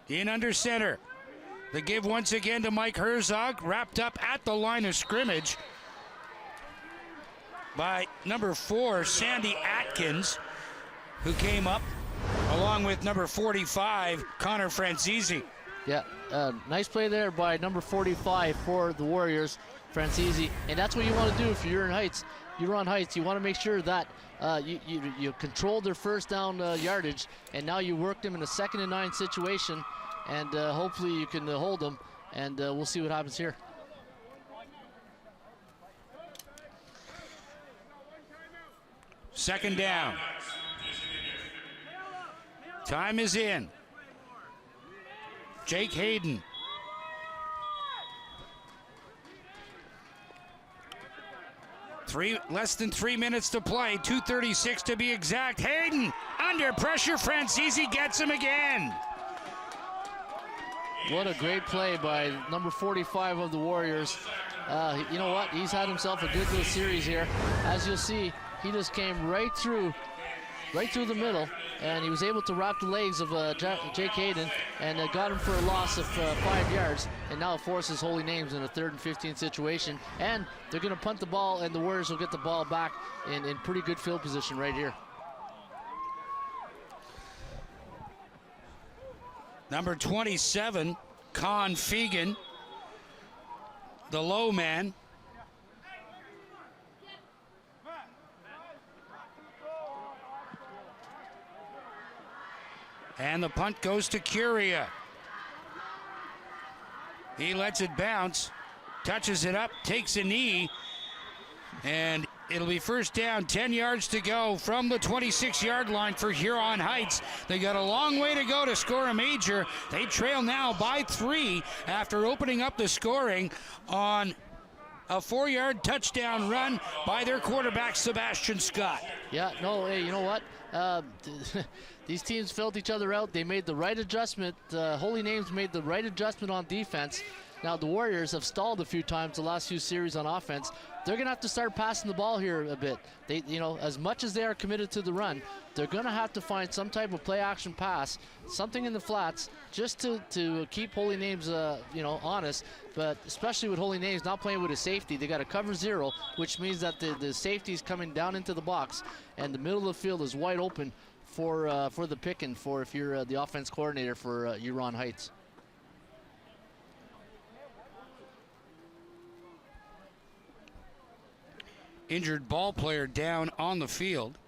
in under center. The give once again to Mike Herzog, wrapped up at the line of scrimmage by number 4, Sandy Atkins, who came up along with number 45, Connor Francisi. Yeah, nice play there by number 45 for the Warriors, Francisi. And that's what you want to do if you're in Heights. You're on Heights. You want to make sure that you control their first down yardage, and now you work them in a 2nd and 9 situation, and hopefully you can hold them, and we'll see what happens here. Second down. Time is in. Jake Hayden. Less than 3 minutes to play, 2:36 to be exact. Hayden under pressure. Francisi gets him again. What a great play by number 45 of the Warriors. You know what? He's had himself a good little series here. As you'll see, he just came right through the middle, and he was able to wrap the legs of Jake Hayden, and got him for a loss of 5 yards, and now forces Holy Names in a 3rd and 15 situation, and they're going to punt the ball, and the Warriors will get the ball back in pretty good field position right here. Number 27, Con Fegan, the low man. And the punt goes to Curia. He lets it bounce, touches it up, takes a knee, and it'll be first down, 10 yards to go from the 26-yard line for Huron Heights. They got a long way to go to score a major. They trail now by 3 after opening up the scoring on a 4-yard touchdown run by their quarterback, Sebastian Scott. Yeah, no, hey, you know what? These teams felt each other out. They made the right adjustment. Holy Names made the right adjustment on defense. Now the Warriors have stalled a few times the last few series on offense. They're going to have to start passing the ball here a bit. They, you know, as much as they are committed to the run, they're going to have to find some type of play-action pass, something in the flats, just to keep Holy Names, you know, honest. But especially with Holy Names not playing with a safety, they got a cover 0, which means that the safety is coming down into the box, and the middle of the field is wide open for the picking for if you're the offense coordinator for Huron Heights. Injured ball player down on the field.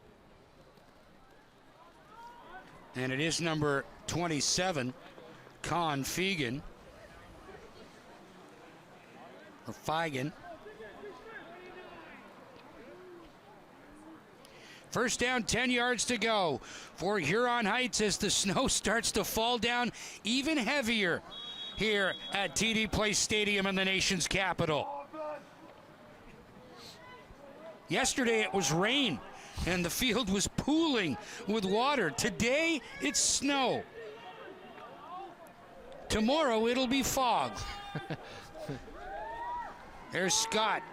And it is number 27, Con Fegan. Or Fegan. First down, 10 yards to go for Huron Heights as the snow starts to fall down even heavier here at TD Place Stadium in the nation's capital. Yesterday it was rain and the field was pooling with water. Today it's snow. Tomorrow it'll be fog. There's Scott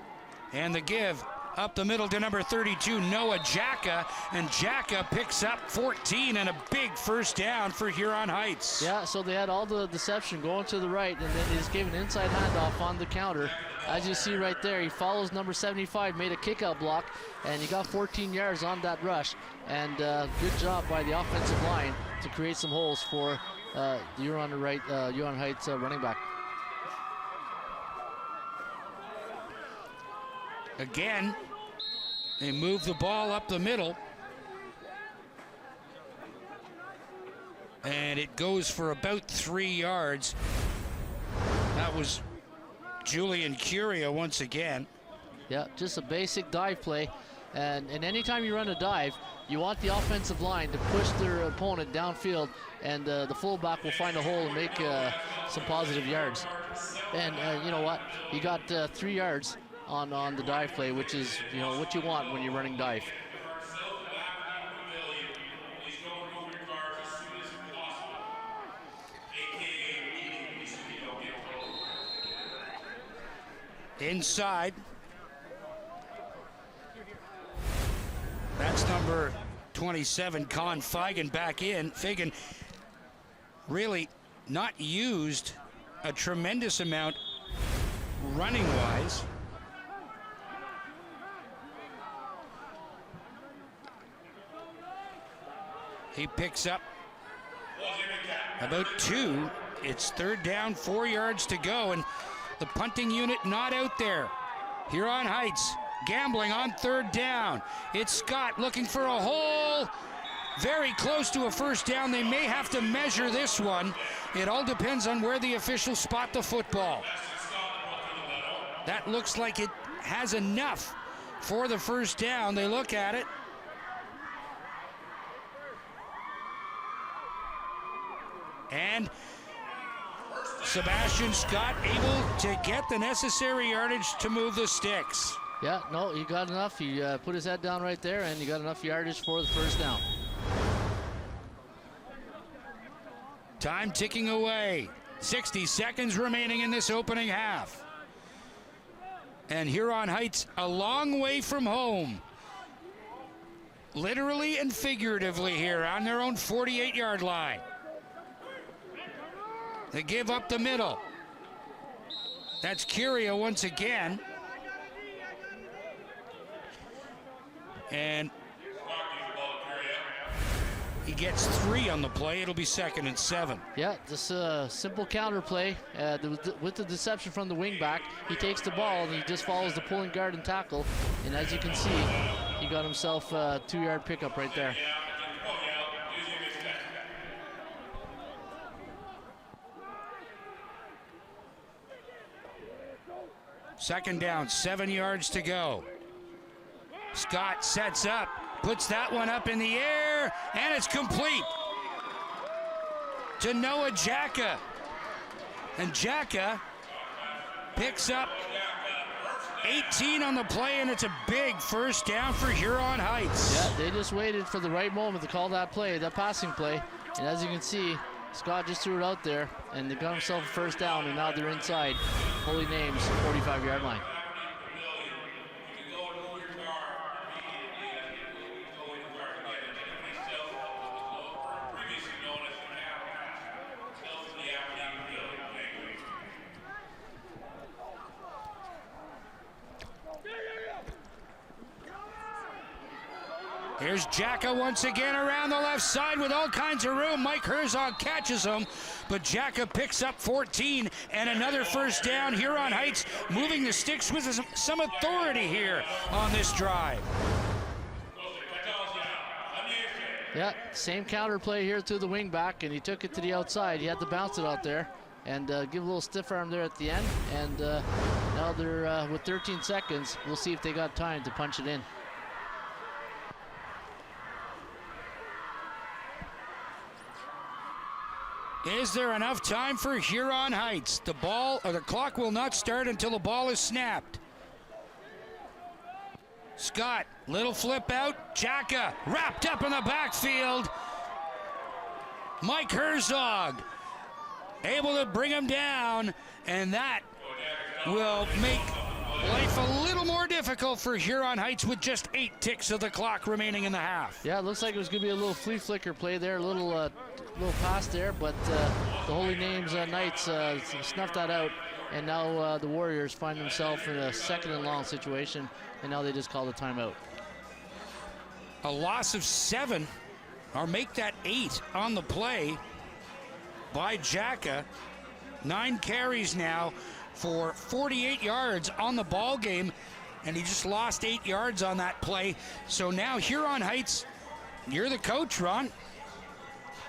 and the give up the middle to number 32, Noah Jacka, and Jacka picks up 14 and a big first down for Huron Heights. Yeah, so they had all the deception going to the right, and then they just gave an inside handoff on the counter. As you see right there, he follows number 75, made a kick-out block, and he got 14 yards on that rush. And good job by the offensive line to create some holes for the Huron Heights running back. Again, they move the ball up the middle. And it goes for about 3 yards. That was Julian Curia once again. Yeah, just a basic dive play. And anytime you run a dive, you want the offensive line to push their opponent downfield, and the fullback will find a hole and make some positive yards. And you know what? You got 3 yards on the dive play, which is, you know, what you want when you're running dive. Inside. That's number 27, Con Fegan, back in. Fegan really not used a tremendous amount running-wise. He picks up about 2. It's third down, 4 yards to go, and the punting unit not out there. Huron Heights gambling on third down. It's Scott looking for a hole. Very close to a first down. They may have to measure this one. It all depends on where the officials spot the football. That looks like it has enough for the first down. They look at it. And Sebastian Scott able to get the necessary yardage to move the sticks. Yeah, no, he got enough. He put his head down right there, and he got enough yardage for the first down. Time ticking away. 60 seconds remaining in this opening half. And Huron Heights a long way from home. Literally and figuratively here on their own 48-yard line. They give up the middle. That's Curia once again. And He gets 3 on the play. It'll be 2nd and 7. Yeah, just a simple counter play with the deception from the wing back. He takes the ball and he just follows the pulling guard and tackle. And as you can see, he got himself a 2-yard pickup right there. Second down, 7 yards to go. Scott sets up, puts that one up in the air, and it's complete to Noah Jacka. And Jacka picks up 18 on the play, and it's a big first down for Huron Heights. Yeah, they just waited for the right moment to call that play, that passing play. And as you can see, Scott just threw it out there, and they got himself a first down, and now they're inside Holy Names 45-yard line. Here's Jacka once again around the left side with all kinds of room. Mike Herzog catches him, but Jacka picks up 14 and another first down. Huron Heights moving the sticks with some authority here on this drive. Yeah, same counter play here to the wing back, and he took it to the outside. He had to bounce it out there and give a little stiff arm there at the end. And now they're with 13 seconds. We'll see if they got time to punch it in. Is there enough time for Huron Heights? The clock will not start until the ball is snapped. Scott, little flip out. Jacka wrapped up in the backfield. Mike Herzog able to bring him down, and that will make life a little more difficult for Huron Heights with just 8 ticks of the clock remaining in the half. Yeah, it looks like it was going to be a little flea flicker play there, a little pass there, but the Holy Names Knights snuffed that out, and now the Warriors find themselves in a 2nd and long situation, and now they just call the timeout. A loss of 7, or make that 8 on the play by Jacka. 9 carries now for 48 yards on the ball game, and he just lost 8 yards on that play. So now Huron Heights, you're the coach, Ron.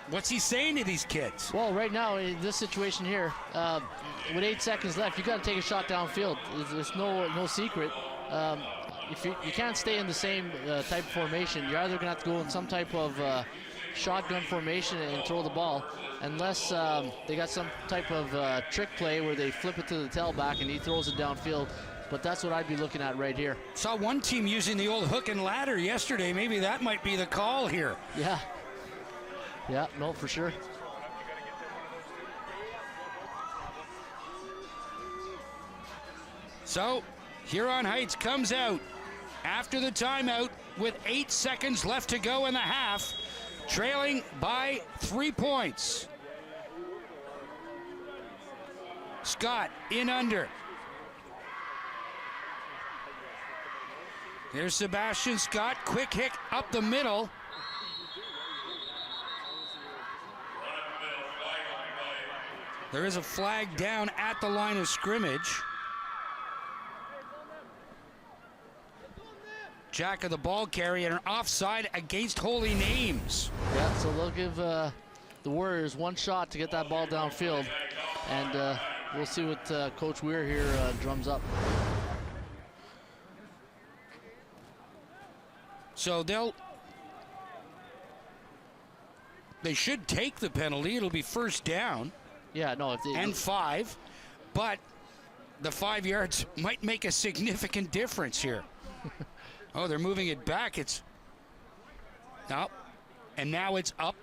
What's he saying to these kids? Well, right now in this situation here, with 8 seconds left, you got to take a shot downfield. It's no secret. If you can't stay in the same type of formation, you're either going to have to go in some type of shotgun formation and throw the ball, unless they got some type of trick play where they flip it to the tailback and he throws it downfield. But that's what I'd be looking at right here. Saw one team using the old hook and ladder yesterday. Maybe that might be the call here. Yeah, no, for sure. So Huron Heights comes out after the timeout with 8 seconds left to go in the half, trailing by 3 points. Scott in under. Here's Sebastian Scott, quick hit up the middle. There is a flag down at the line of scrimmage. Jack of the ball carrier and an offside against Holy Names. Yeah, so they'll give the Warriors one shot to get that ball downfield, and we'll see what Coach Weir here drums up. So they should take the penalty. It'll be first down. Yeah, no, if they, and 5, but the 5 yards might make a significant difference here. Oh, they're moving it back. It's up, and now it's up.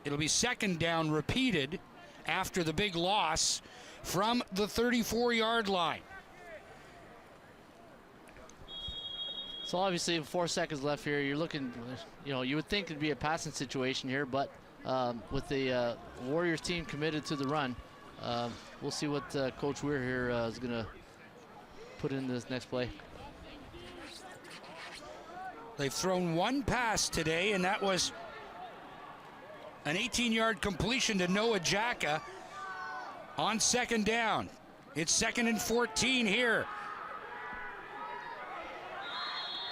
It'll be second down repeated after the big loss from the 34-yard line. So obviously, with 4 seconds left here, you're looking, you would think it'd be a passing situation here, but with the Warriors team committed to the run, we'll see what Coach Weir here is going to put in this next play. They've thrown one pass today, and that was An 18-yard completion to Noah Jacka on second down. It's 2nd and 14 here.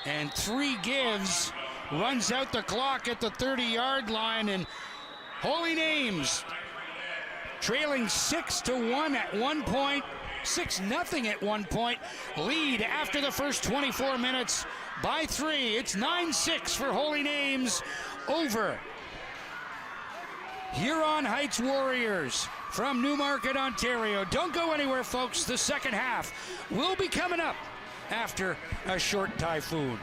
And 3 gives, runs out the clock at the 30-yard line, and Holy Names trailing 6-1 at one point, 6-0 at one point, lead after the first 24 minutes by 3. It's 9-6 for Holy Names over Huron Heights Warriors from Newmarket, Ontario. Don't go anywhere, folks. The second half will be coming up after a short typhoon.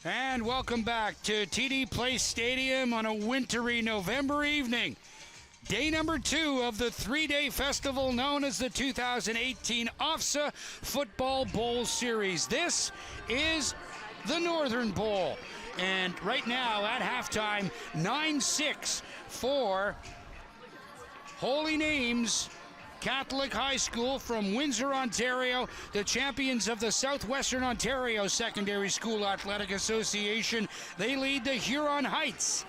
And welcome back to TD Place Stadium on a wintry November evening. Day number 2 of the 3-day festival known as the 2018 OFSAA Football Bowl Series. This is the Northern Bowl. And right now at halftime, 9-6 for Holy Names Catholic High School from Windsor, Ontario, the champions of the Southwestern Ontario Secondary School Athletic Association. They lead the Huron Heights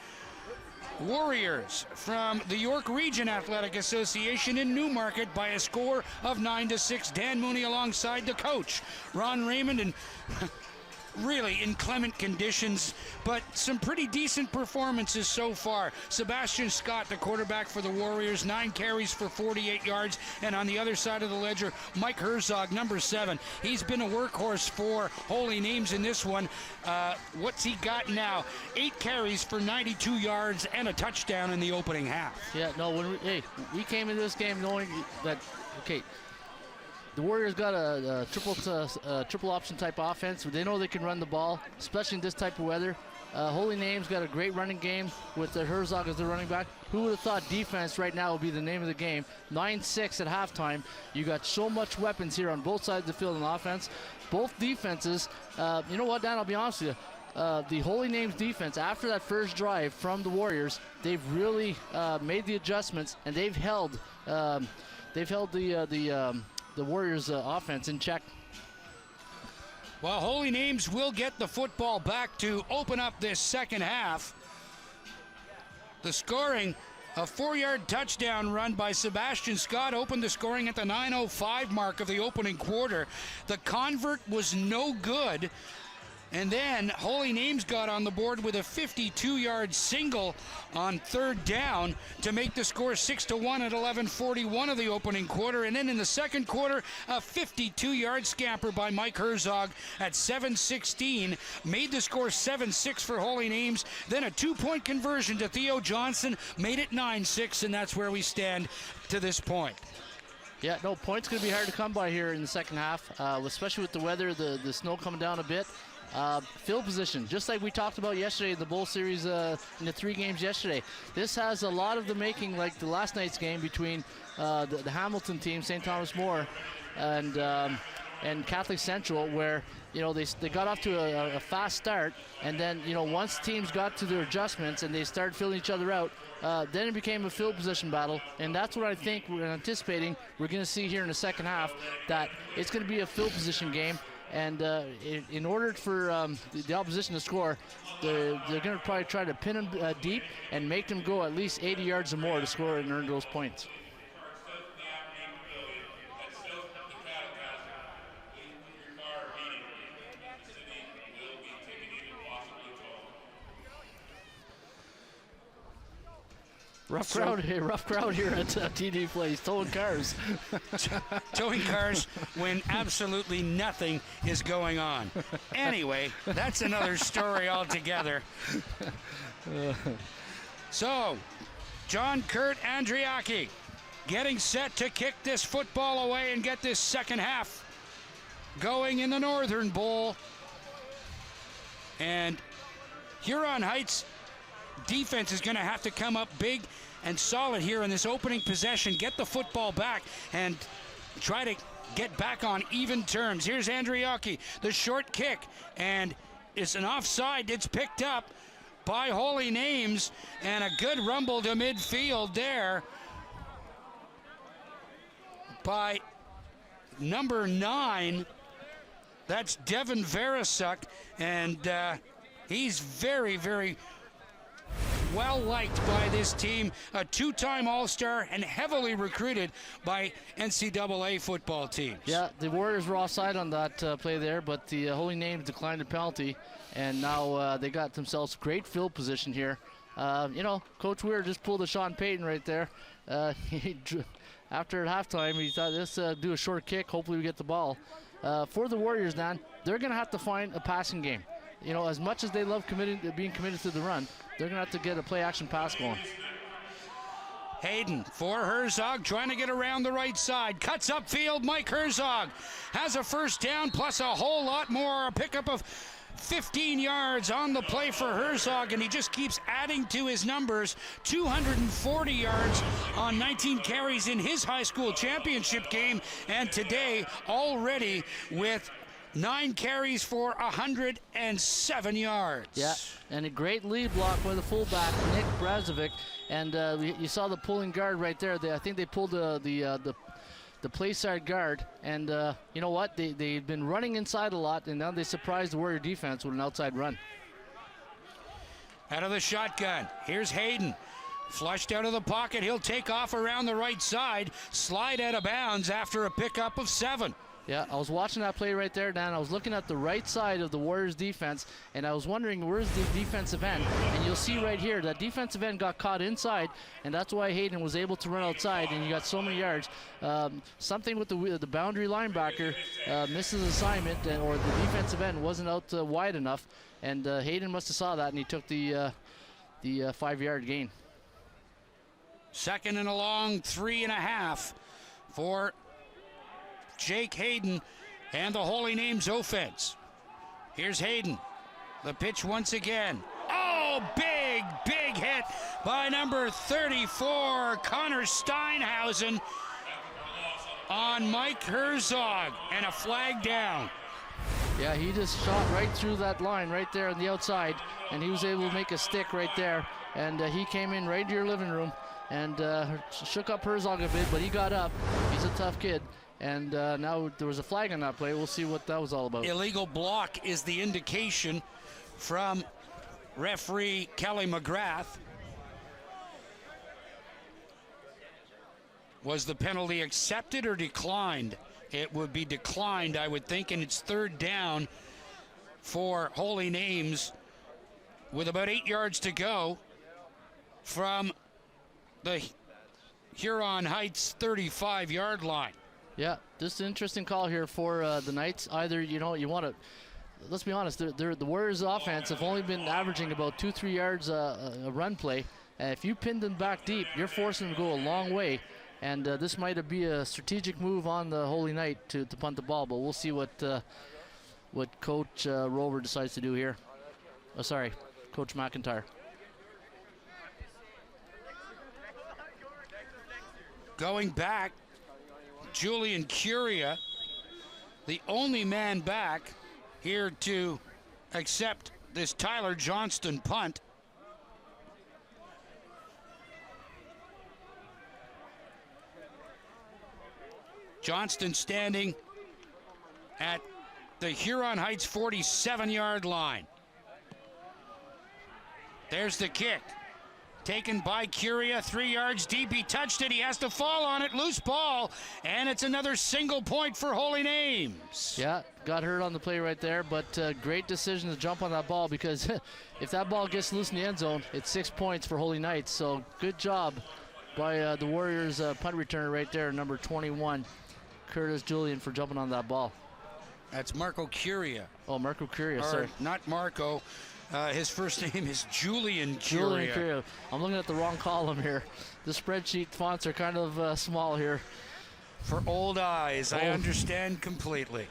Warriors from the York Region Athletic Association in Newmarket by a score of 9-6. Dan Mooney alongside the coach, Ron Raymond, and really inclement conditions, but some pretty decent performances so far. Sebastian Scott, the quarterback for the Warriors, 9 carries for 48 yards. And on the other side of the ledger, Mike Herzog, number 7. He's been a workhorse for Holy Names in this one. What's he got now? 8 carries for 92 yards and a touchdown in the opening half. Yeah, no, we came into this game knowing that, okay, the Warriors got a triple option type offense. They know they can run the ball, especially in this type of weather. Holy Names got a great running game with Herzog as the running back. Who would have thought defense right now would be the name of the game? 9-6 at halftime. You got so much weapons here on both sides of the field on offense. Both defenses, you know what, Dan, I'll be honest with you. The Holy Names defense, after that first drive from the Warriors, they've really made the adjustments, and they've held the Warriors' offense in check. Well, Holy Names will get the football back to open up this second half. The scoring, a 4-yard touchdown run by Sebastian Scott opened the scoring at the 9:05 mark of the opening quarter. The convert was no good. And then Holy Names got on the board with a 52-yard single on 3rd down to make the score 6-1 at 11:41 of the opening quarter. And then in the second quarter, a 52-yard scamper by Mike Herzog at 7:16 made the score 7-6 for Holy Names. Then a 2-point conversion to Theo Johnson made it 9-6, and that's where we stand to this point. Yeah, no, points going to be hard to come by here in the second half, especially with the weather, the snow coming down a bit. Field position, just like we talked about yesterday in the Bowl Series in the 3 games yesterday. This has a lot of the making like the last night's game between the Hamilton team, St. Thomas More, and Catholic Central, where they got off to a fast start, and then once teams got to their adjustments and they started filling each other out, then it became a field position battle, and that's what I think we're anticipating we're going to see here in the second half, that it's going to be a field position game. And in order for the opposition to score, they're going to probably try to pin them deep and make them go at least 80 yards or more to score and earn those points. Rough crowd here at TD Place, towing cars. Towing cars when absolutely nothing is going on. Anyway, that's another story altogether. So, John Kurt Andriaki getting set to kick this football away and get this second half going in the Northern Bowl. And Huron Heights defense is going to have to come up big and solid here in this opening possession, get the football back and try to get back on even terms. Here's Andriaki, the short kick, and it's an offside. It's picked up by Holy Names, and a good rumble to midfield there by number 9. That's Devin Verisuk, and he's very, very well liked by this team, a 2-time All-Star and heavily recruited by NCAA football teams. Yeah, the Warriors were offside on that play there, but the Holy Names declined the penalty, and now they got themselves great field position here. Coach Weir just pulled a Sean Payton right there. After halftime, he thought, let's do a short kick, hopefully we get the ball. For the Warriors, Dan, they're going to have to find a passing game. As much as they love being committed to the run, they're going to have to get a play-action pass going. Hayden for Herzog, trying to get around the right side. Cuts upfield. Mike Herzog has a first down plus a whole lot more. A pickup of 15 yards on the play for Herzog, and he just keeps adding to his numbers. 240 yards on 19 carries in his high school championship game, and today already with 9 carries for 107 yards. Yeah, and a great lead block by the fullback, Nick Brazovic. And you saw the pulling guard right there. I think they pulled the play side guard. And you know what? They've been running inside a lot, and now they surprised the Warrior defense with an outside run. Out of the shotgun, here's Hayden. Flushed out of the pocket, he'll take off around the right side, slide out of bounds after a pickup of 7. Yeah, I was watching that play right there, Dan. I was looking at the right side of the Warriors defense, and I was wondering where's the defensive end. And you'll see right here that defensive end got caught inside, and that's why Hayden was able to run outside, and you got so many yards. Something with the boundary linebacker misses assignment, or the defensive end wasn't out wide enough, and Hayden must have saw that, and he took the 5-yard gain. Second and a long 3.5 for Jake Hayden and the Holy Names offense. Here's Hayden. The pitch once again. Oh, big hit by number 34, Connor Steinhausen, on Mike Herzog, and a flag down. Yeah, he just shot right through that line right there on the outside, and he was able to make a stick right there. And he came in right to your living room and shook up Herzog a bit, but he got up. He's a tough kid. And now there was a flag on that play. We'll see what that was all about. Illegal block is the indication from referee Kelly McGrath. Was the penalty accepted or declined? It would be declined, I would think, and it's third down for Holy Names with about 8 yards to go from the Huron Heights 35-yard line. Yeah, just an interesting call here for the Knights. Either, you want to, let's be honest, the Warriors offense have only been averaging about 2-3 yards a run play. And if you pin them back deep, you're forcing them to go a long way. And this might be a strategic move on the Holy Knight to punt the ball, but we'll see what Coach Rover decides to do here. Oh, sorry, Coach McIntyre. Going back, Julian Curia, the only man back here to accept this Tyler Johnston punt. Johnston standing at the Huron Heights 47-yard line. There's the kick. Taken by Curia, 3 yards deep. He touched it. He has to fall on it. Loose ball. And it's another single point for Holy Names. Yeah, got hurt on the play right there, but great decision to jump on that ball, because if that ball gets loose in the end zone, it's 6 points for Holy Knights. So good job by the Warriors punt returner right there, number 21, Curtis Julian, for jumping on that ball. That's Marco Curia. Oh, Marco Curia, or sorry. Not Marco. His first name is Julian Curia. Julian Curia. I'm looking at the wrong column here. The spreadsheet fonts are kind of small here. For old eyes, I understand completely.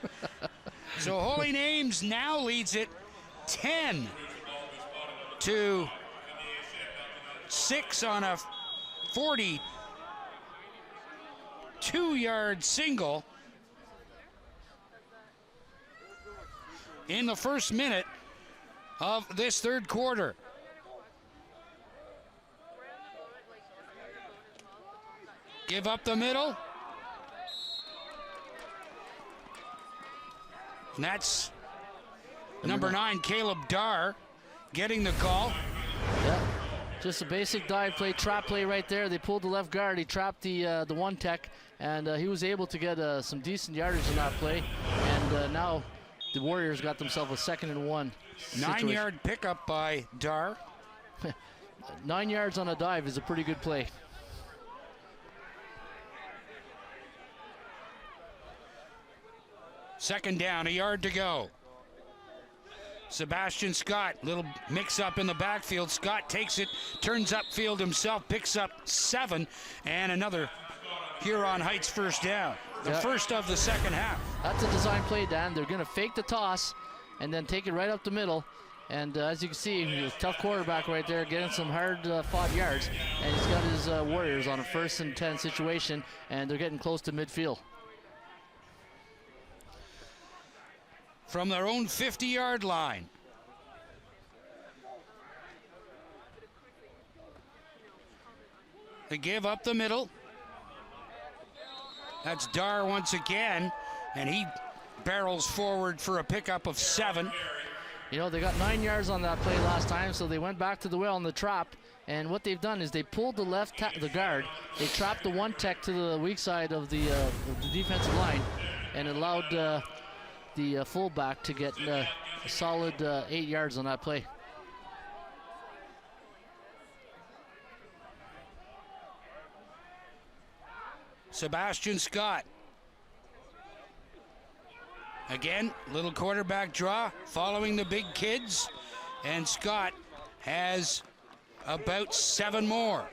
So Holy Names now leads it 10-6 on a 42-yard single in the first minute of this third quarter. Give up the middle. And that's number 9, Caleb Darr, getting the call. Yeah, just a basic dive play, trap play right there. They pulled the left guard. He trapped the one tech, and he was able to get some decent yardage in that play. And now the Warriors got themselves a 2nd and 1. 9-yard pickup by Darr. 9 yards on a dive is a pretty good play. Second down, a yard to go. Sebastian Scott, little mix-up in the backfield. Scott takes it, turns upfield himself, picks up 7, and another Huron Heights first down. The first of the second half. That's a design play, Dan. They're going to fake the toss, and then take it right up the middle. And as you can see, he's a tough quarterback right there, getting some hard-fought yards. And he's got his Warriors on a 1st and 10 situation, and they're getting close to midfield. From their own 50-yard line. They give up the middle. That's Dar once again, and he barrels forward for a pickup of 7. You know, they got 9 yards on that play last time, so they went back to the well in the trap. And what they've done is they pulled the the guard. They trapped the one tech to the weak side of the defensive line, and allowed the fullback to get a solid 8 yards on that play. Sebastian Scott. Again, little quarterback draw following the big kids, and Scott has about 7 more.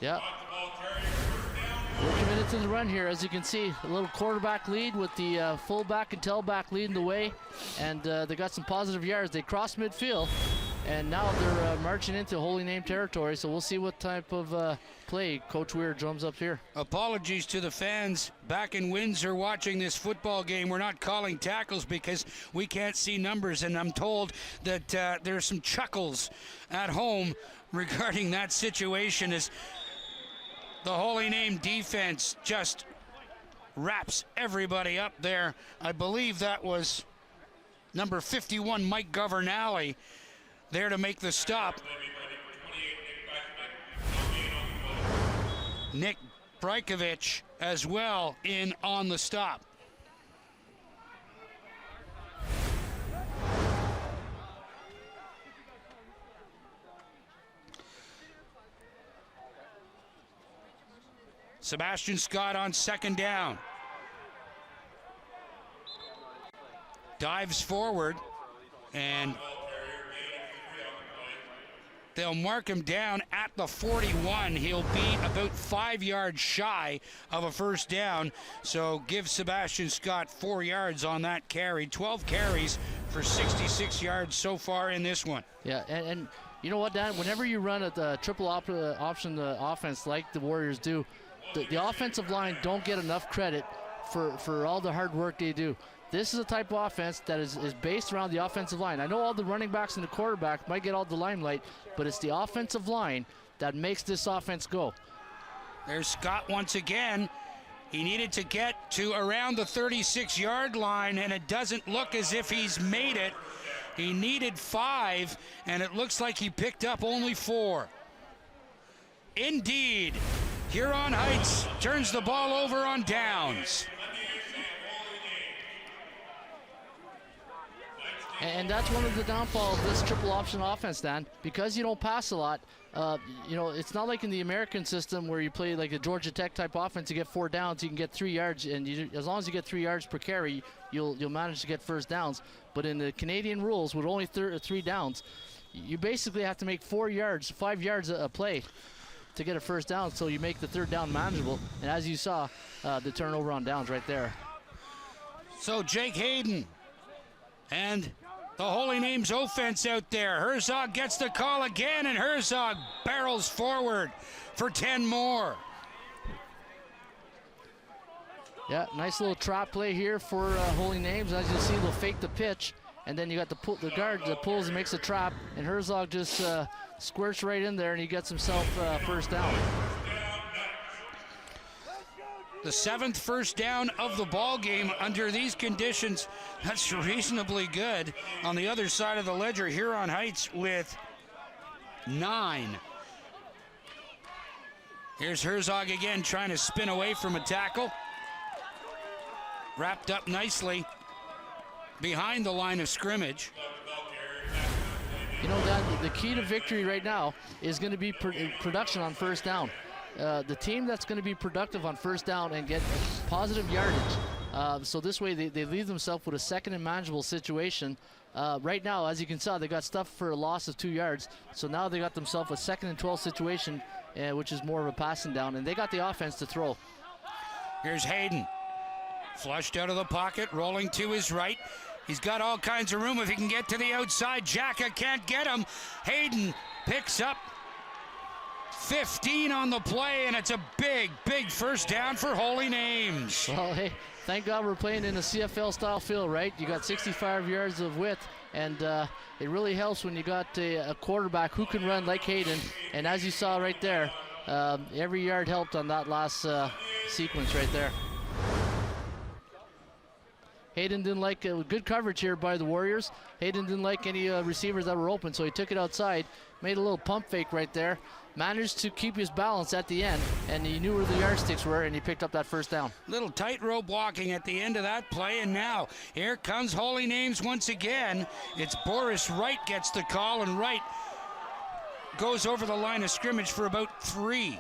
Yeah. We're committed to the run here, as you can see. A little quarterback lead with the fullback and tailback leading the way, and they got some positive yards. They crossed midfield, and now they're marching into Holy Name territory, so we'll see what type of play Coach Weir drums up here. Apologies to the fans back in Windsor watching this football game. We're not calling tackles because we can't see numbers, and I'm told that there's some chuckles at home regarding that situation as the Holy Name defense just wraps everybody up there. I believe that was number 51, Mike Governale, there to make the stop. Nick Brajkovic as well in on the stop. Sebastian Scott on 2nd down. Dives forward, and they'll mark him down at the 41. He'll be about 5 yards shy of a 1st down. So give Sebastian Scott 4 yards on that carry. 12 carries for 66 yards so far in this one. Yeah, and you know what, Dan? Whenever you run a triple option offense like the Warriors do, the offensive line don't get enough credit for all the hard work they do. This is a type of offense that is based around the offensive line. I know all the running backs and the quarterback might get all the limelight, but it's the offensive line that makes this offense go. There's Scott once again. He needed to get to around the 36-yard line, and it doesn't look as if he's made it. He needed 5, and it looks like he picked up only 4. Indeed, Huron Heights turns the ball over on downs. And that's one of the downfalls of this triple option offense, Dan. Because you don't pass a lot, you know, it's not like in the American system where you play like a Georgia Tech type offense. You get 4 downs, you can get 3 yards, and as long as you get 3 yards per carry, you'll manage to get 1st downs. But in the Canadian rules, with only 3 downs, you basically have to make 4 yards, 5 yards a play to get a 1st down, so you make the 3rd down manageable. And as you saw, the turnover on downs right there. So Jake Hayden and the Holy Names offense out there. Herzog gets the call again, and Herzog barrels forward for 10 more. Yeah, nice little trap play here for Holy Names. As you see, they'll fake the pitch, and then you got the guard that pulls and makes a trap, and Herzog just squirts right in there, and he gets himself 1st down. The 7th 1st down of the ball game under these conditions. That's reasonably good. On the other side of the ledger, Huron Heights with 9. Here's Herzog again trying to spin away from a tackle. Wrapped up nicely behind the line of scrimmage. You know, Dan, the key to victory right now is going to be production on 1st down. The team that's going to be productive on 1st down and get positive yardage. So this way they leave themselves with a 2nd and manageable situation. Right now, as you can see, they got stuff for a loss of 2 yards. So now they got themselves a 2nd and 12 situation, which is more of a passing down. And they got the offense to throw. Here's Hayden. Flushed out of the pocket, rolling to his right. He's got all kinds of room if he can get to the outside. Jacka can't get him. Hayden picks up 15 on the play, and it's a big, big first down for Holy Names. Well, hey, thank God we're playing in a CFL-style field, right? You got 65 yards of width, and it really helps when you got a quarterback who can run like Hayden. And as you saw right there, every yard helped on that last sequence right there. Hayden didn't like good coverage here by the Warriors. Hayden didn't like any receivers that were open, so he took it outside, made a little pump fake right there, managed to keep his balance at the end, and he knew where the yardsticks were, and he picked up that first down. Little tightrope walking at the end of that play, and now here comes Holy Names once again. It's Boris Wright gets the call, and Wright goes over the line of scrimmage for about 3.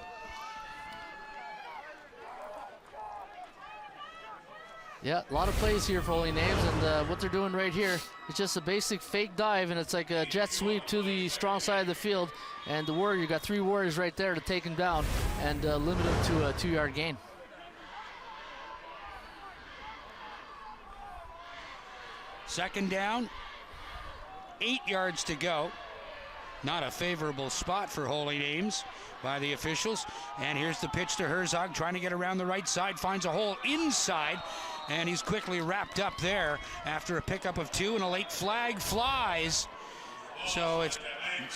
Yeah, a lot of plays here for Holy Names, and what they're doing right here is just a basic fake dive, and it's like a jet sweep to the strong side of the field, and the Warrior, you got 3 Warriors right there to take him down and limit him to a 2-yard gain. Second down, 8 yards to go. Not a favorable spot for Holy Names by the officials. And here's the pitch to Herzog, trying to get around the right side, finds a hole inside, and he's quickly wrapped up there after a pickup of 2, and a late flag flies. So it's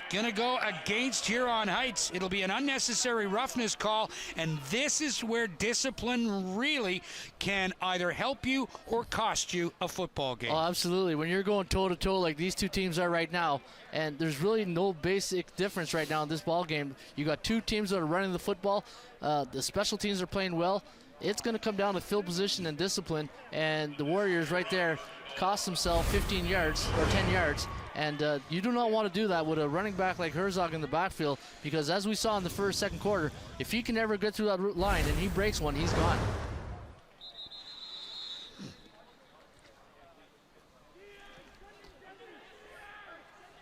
going to go against Huron Heights. It'll be an unnecessary roughness call, and this is where discipline really can either help you or cost you a football game. Oh, absolutely. When you're going toe-to-toe like these two teams are right now, and there's really no basic difference right now in this ball game. You got 2 teams that are running the football. The special teams are playing well. It's going to come down to field position and discipline, and the Warriors right there cost themselves 15 yards or 10 yards. And you do not want to do that with a running back like Herzog in the backfield, because as we saw in the second quarter, if he can ever get through that line and he breaks one, he's gone.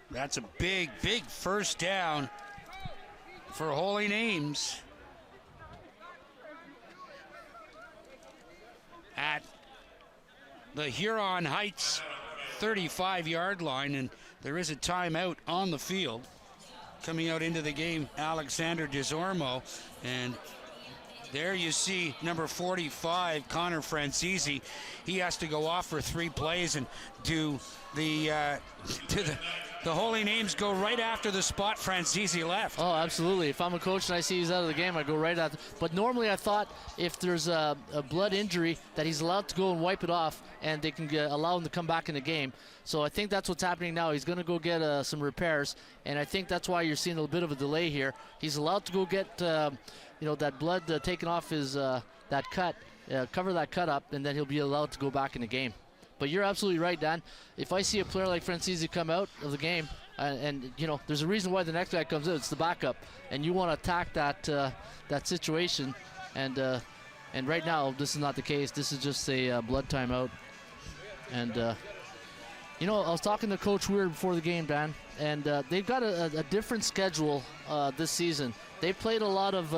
That's a big, big first down for Holy Names at the Huron Heights 35-yard line, and there is a timeout on the field. Coming out into the game, Alexander Desormeaux, and there you see number 45, Connor Francisi. He has to go off for 3 plays and do the Holy Names go right after the spot Francisi left. Oh, absolutely. If I'm a coach and I see he's out of the game, I go right at. But normally I thought if there's a blood injury that he's allowed to go and wipe it off, and they can allow him to come back in the game. So I think that's what's happening now. He's going to go get some repairs, and I think that's why you're seeing a bit of a delay here. He's allowed to go get that blood taken off his that cut, cover that cut up, and then he'll be allowed to go back in the game. But you're absolutely right, Dan. If I see a player like Francisi come out of the game, and there's a reason why the next guy comes out, it's the backup, and you want to attack that situation, and right now this is not the case. This is just a blood timeout. And I was talking to Coach Weir before the game, Dan, and they've got a different schedule this season. They played a lot of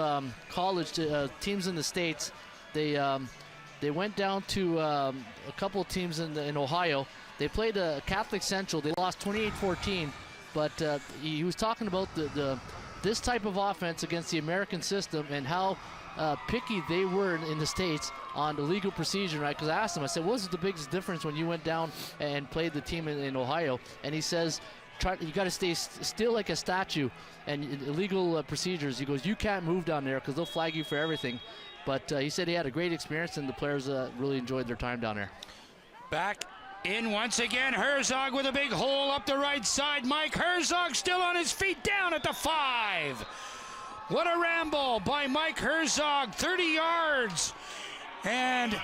college teams in the States. They went down to a couple of teams in Ohio. They played Catholic Central. They lost 28-14, but he was talking about this type of offense against the American system and how picky they were in the States on the legal procedure, right? Because I asked him, I said, what was the biggest difference when you went down and played the team in Ohio? And he says, you got to stay still like a statue, and illegal procedures. He goes, you can't move down there because they'll flag you for everything. But he said he had a great experience, and the players really enjoyed their time down there. Back in once again, Herzog with a big hole up the right side. Mike Herzog still on his feet, down at the 5. What a ramble by Mike Herzog, 30 yards. And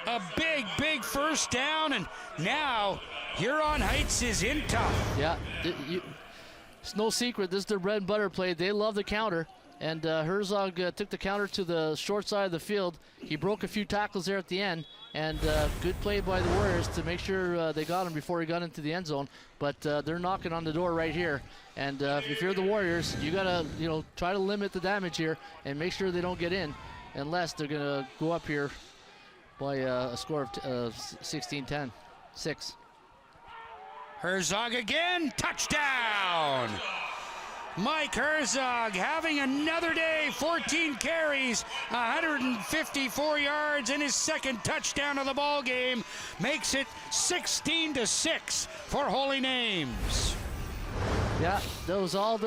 a big, big first down, and now Huron Heights is in tough. Yeah, it's no secret. This is their bread and butter play. They love the counter. And Herzog took the counter to the short side of the field. He broke a few tackles there at the end, and good play by the Warriors to make sure they got him before he got into the end zone. But they're knocking on the door right here. And if you're the Warriors, you gotta try to limit the damage here and make sure they don't get in, unless they're gonna go up here by a score of 16-10, 6. Herzog again, touchdown! Mike Herzog having another day, 14 carries, 154 yards, and his second touchdown of the ball game makes it 16-6 for Holy Names. Yeah, that was all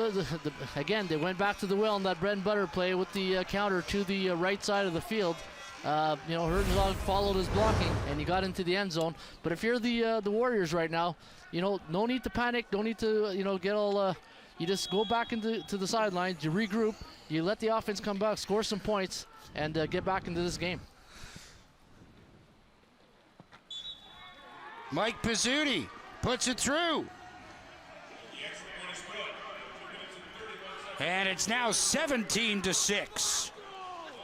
again, they went back to the well in that bread and butter play with the counter to the right side of the field. Herzog followed his blocking and he got into the end zone. But if you're the Warriors right now, no need to panic, no need to get all. You just go back into the sidelines, you regroup, you let the offense come back, score some points, and get back into this game. Mike Pizzuti puts it through. And it's now 17-6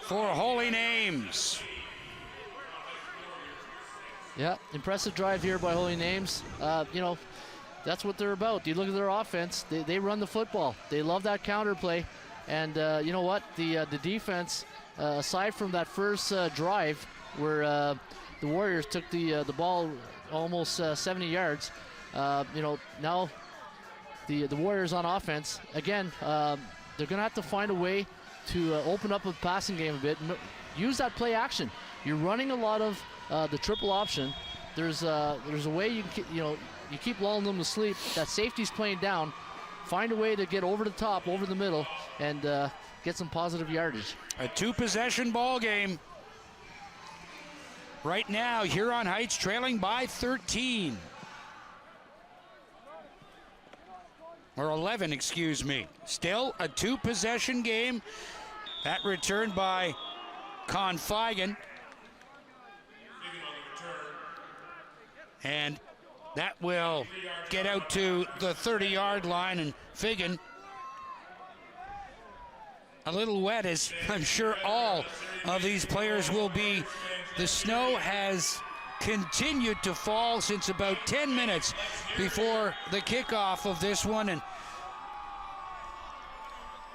for Holy Names. Yeah, impressive drive here by Holy Names. That's what they're about. You look at their offense, they run the football. They love that counter play. And you know what? The defense, aside from that first drive where the Warriors took the ball almost 70 yards, now the Warriors on offense, again, they're going to have to find a way to open up a passing game a bit. Use that play action. You're running a lot of the triple option. There's a way you keep lulling them to sleep. That safety's playing down. Find a way to get over the top, over the middle, and get some positive yardage. A two-possession ball game. Right now, Huron Heights trailing by 13. Or 11, excuse me. Still a two-possession game. That return by Feigen. And that will get out to the 30-yard line, and Feigen a little wet, as I'm sure all of these players will be. The snow has continued to fall since about 10 minutes before the kickoff of this one, and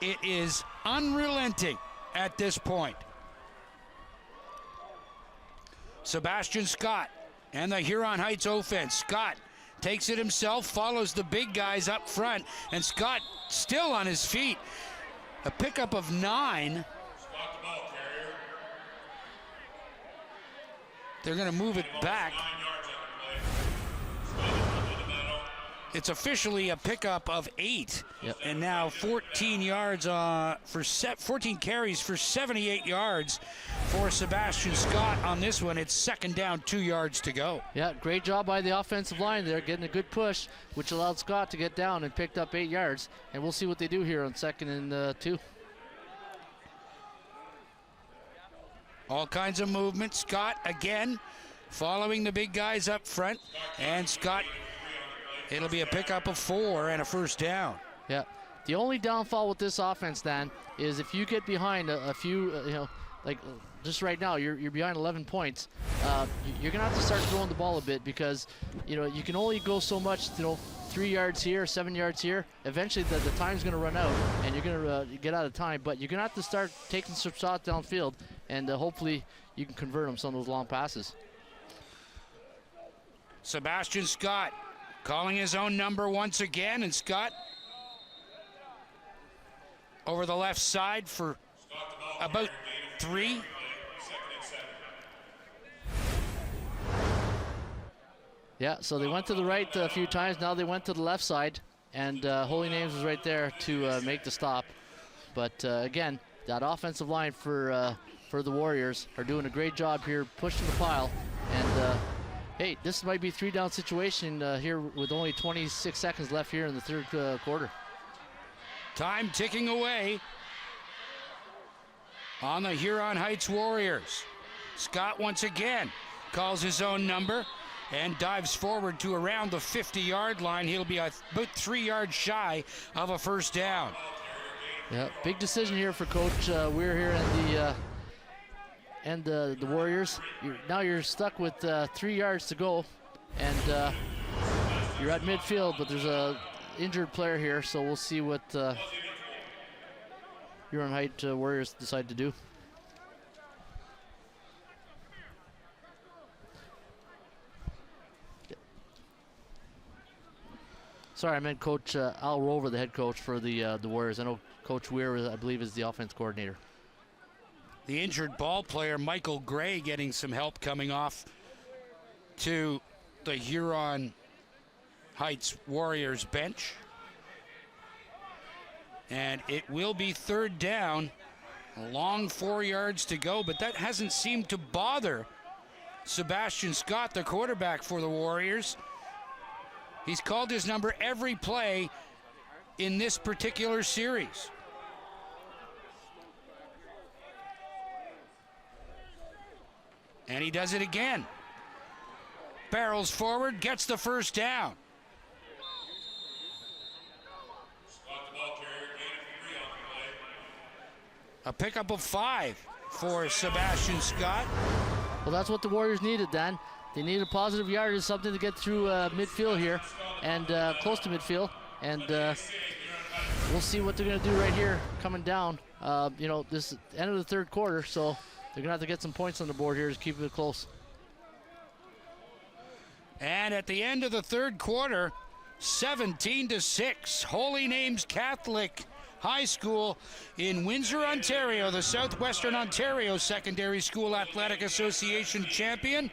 it is unrelenting at this point. Sebastian Scott and the Huron Heights offense. Scott takes it himself, follows the big guys up front, and Scott still on his feet. A pickup of 9. They're going to move it back. It's officially a pickup of 8. Yep. And now 14 yards 14 carries for 78 yards for Sebastian Scott on this one. It's second down, 2 yards to go. Yeah, great job by the offensive line there, getting a good push, which allowed Scott to get down and picked up 8 yards. And we'll see what they do here on 2nd and 2. All kinds of movement. Scott again following the big guys up front. And Scott, it'll be a pickup of 4 and a first down. Yeah. The only downfall with this offense, Dan, is if you get behind a few, just right now, you're behind 11 points. You're going to have to start throwing the ball a bit because, you can only go so much, 3 yards here, 7 yards here. Eventually, the time's going to run out, and you're going to get out of time. But you're going to have to start taking some shots downfield, and hopefully you can convert them some of those long passes. Sebastian Scott calling his own number once again, and Scott over the left side for about 3. Yeah, so they went to the right a few times. Now they went to the left side, and Holy Names was right there to make the stop. But again, that offensive line for the Warriors are doing a great job here, pushing the pile. And hey, this might be a 3-down situation here with only 26 seconds left here in the third quarter. Time ticking away on the Huron Heights Warriors. Scott once again calls his own number and dives forward to around the 50-yard line. He'll be about 3 yards shy of a first down. Yeah, big decision here for Coach Weir here and the Warriors. Now you're stuck with 3 yards to go, and you're at midfield, but there's a injured player here, so we'll see what Huron Heights Warriors decide to do. Sorry, I meant Coach Al Rover, the head coach for the Warriors. I know Coach Weir, I believe, is the offense coordinator. The injured ball player, Michael Gray, getting some help coming off to the Huron Heights Warriors bench. And it will be third down. A long 4 yards to go, but that hasn't seemed to bother Sebastian Scott, the quarterback for the Warriors. He's called his number every play in this particular series. And he does it again. Barrels forward, gets the first down. A pickup of 5 for Sebastian Scott. Well, that's what the Warriors needed, Dan. They needed positive yardage, something to get through midfield here, and close to midfield. And we'll see what they're going to do right here coming down. This is end of the third quarter, so they're going to have to get some points on the board here to keep it close. And at the end of the third quarter, 17-6, Holy Names Catholic High School in Windsor, Ontario, the Southwestern Ontario Secondary School Athletic Association champion,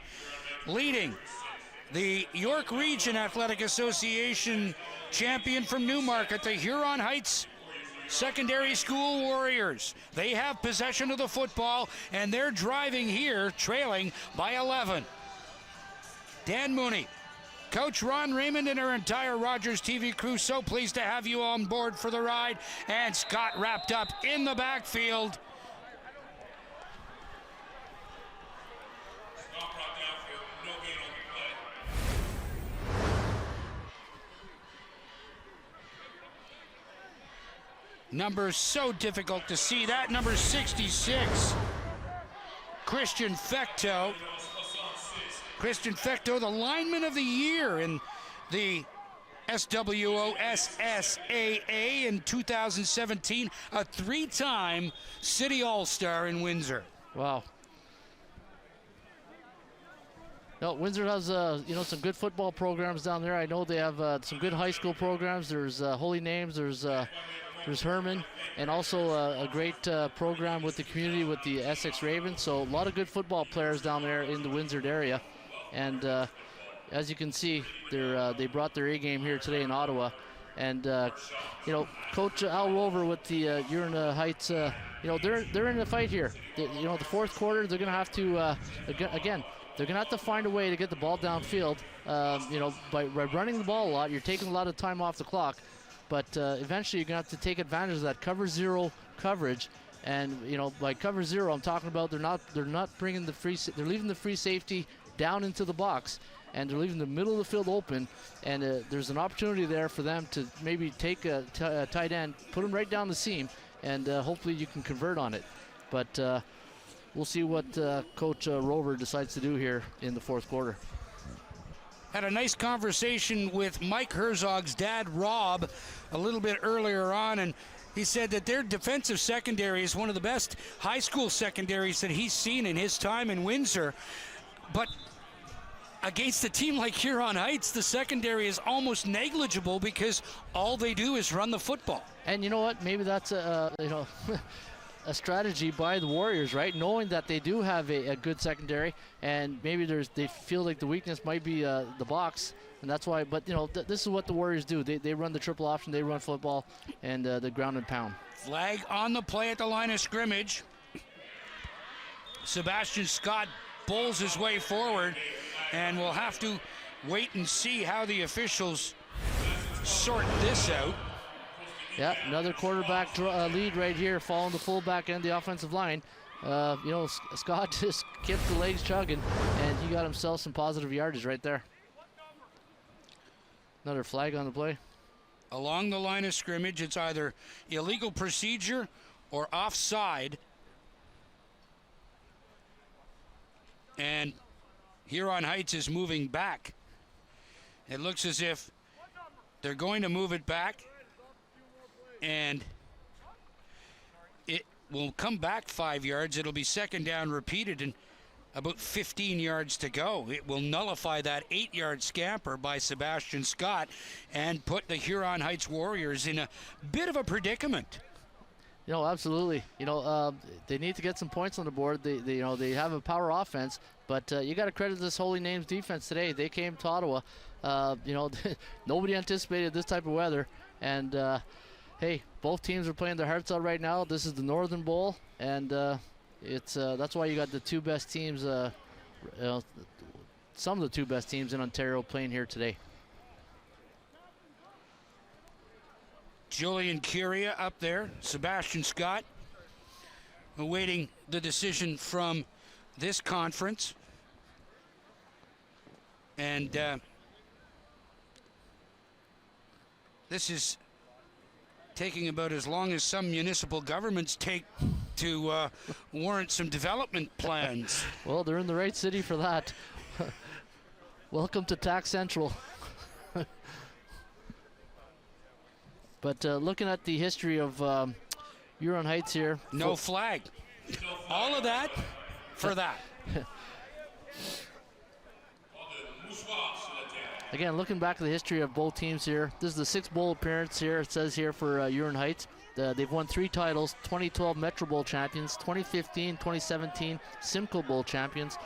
leading the York Region Athletic Association champion from Newmarket, the Huron Heights Secondary School Warriors. They have possession of the football, and they're driving here, trailing by 11. Dan Mooney, Coach Ron Raymond, and our entire Rogers TV crew, so pleased to have you on board for the ride. And Scott wrapped up in the backfield. Number so difficult to see that, number 66, Christian Fecto. Christian Fecto, the lineman of the year in the SWOSSAA in 2017, a 3-time City All-Star in Windsor. Wow. No, Windsor has some good football programs down there. I know they have some good high school programs. There's Holy Names, there's Herman, and also a great program with the community with the Essex Ravens. So a lot of good football players down there in the Windsor area. And as you can see, they brought their A-game here today in Ottawa. And Coach Al Rover with the Huron Heights, they're in the fight here. The fourth quarter, they're going to have to again. They're going to have to find a way to get the ball downfield. By running the ball a lot, you're taking a lot of time off the clock. But eventually, you're going to have to take advantage of that cover zero coverage. And by cover zero, I'm talking about they're not bringing the free. They're leaving the free safety down into the box, and they're leaving the middle of the field open. And there's an opportunity there for them to maybe take a tight end, put him right down the seam, and hopefully you can convert on it. But we'll see what Coach Rover decides to do here in the fourth quarter. Had a nice conversation with Mike Herzog's dad, Rob, a little bit earlier on, and he said that their defensive secondary is one of the best high school secondaries that he's seen in his time in Windsor. But against a team like Huron Heights, the secondary is almost negligible because all they do is run the football. And you know what? Maybe that's a strategy by the Warriors, right? Knowing that they do have a good secondary, and maybe they feel like the weakness might be the box, and that's why. But this is what the Warriors do. They run the triple option, they run football, and the ground and pound. Flag on the play at the line of scrimmage. Sebastian Scott bowls his way forward, and we'll have to wait and see how the officials sort this out. Yeah, another quarterback lead right here, following the fullback and the offensive line. Scott just kept the legs chugging, and he got himself some positive yardage right there. Another flag on the play. Along the line of scrimmage, it's either illegal procedure or offside. And Huron Heights is moving back. It looks as if they're going to move it back, and it will come back 5 yards. It'll be second down repeated, and about 15 yards to go. It will nullify that 8-yard scamper by Sebastian Scott and put the Huron Heights Warriors in a bit of a predicament. You know, absolutely. You know, they need to get some points on the board. They have a power offense, but you got to credit this Holy Names defense today. They came to Ottawa. You know, nobody anticipated this type of weather, and hey, both teams are playing their hearts out right now. This is the Northern Bowl, and it's that's why you got the two best teams, you know, some of the two best teams in Ontario playing here today. Julian Curia up there, Sebastian Scott awaiting the decision from this conference. And this is taking about as long as some municipal governments take to warrant some development plans. Well, they're in the right city for that. Welcome to Tax Central. But looking at the history of Huron Heights here. No flag. All of that for that. Again, looking back at the history of both teams here, this is the 6th bowl appearance here, it says here, for Huron Heights. They've won 3 titles, 2012 Metro Bowl champions, 2015, 2017 Simcoe Bowl champions.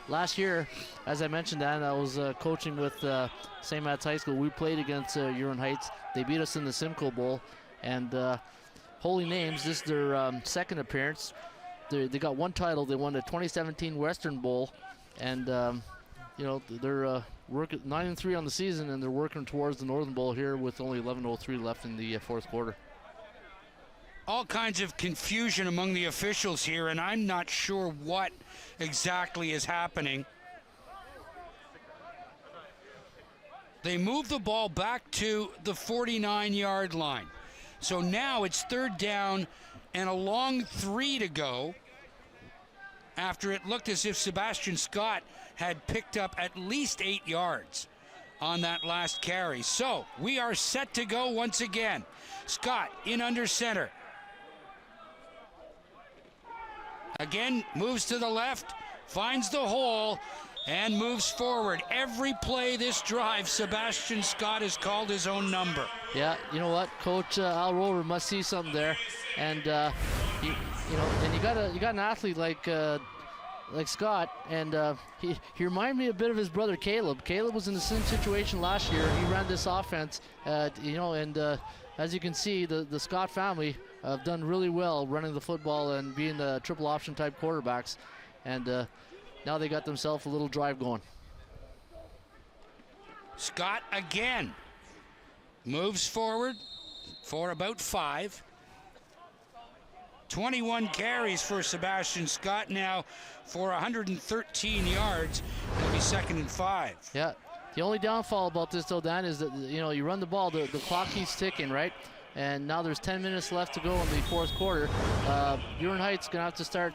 Last year, as I mentioned, Dan, I was coaching with St. Matt's High School. We played against Huron Heights. They beat us in the Simcoe Bowl. And Holy Names, this is their 2nd appearance. They got 1 title. They won the 2017 Western Bowl. And, you know, they're working 9-3 on the season, and they're working towards the Northern Bowl here with only 11:03 left in the 4th quarter. All kinds of confusion among the officials here, and I'm not sure what exactly is happening. They move the ball back to the 49-yard line. So now it's 3rd down and a long 3 to go, after it looked as if Sebastian Scott had picked up at least 8 yards on that last carry. So we are set to go once again. Scott in under center. Again, moves to the left, finds the hole, and moves forward. Every play this drive, Sebastian Scott has called his own number. Yeah, you know what, Coach Al Rover must see something there, and you know, and you got an athlete like Scott, and he reminded me a bit of his brother Caleb. Caleb was in the same situation last year. He ran this offense, you know, and as you can see, the Scott family have done really well running the football and being the triple option type quarterbacks, and now they got themselves a little drive going. Scott again moves forward for about 5. 21 carries for Sebastian Scott now for 113 yards. It'll be 2nd and 5. Yeah. The only downfall about this, though, Dan, is that, you know, you run the ball, the clock keeps ticking, right? And now there's 10 minutes left to go in the 4th quarter. Huron Heights going to have to start,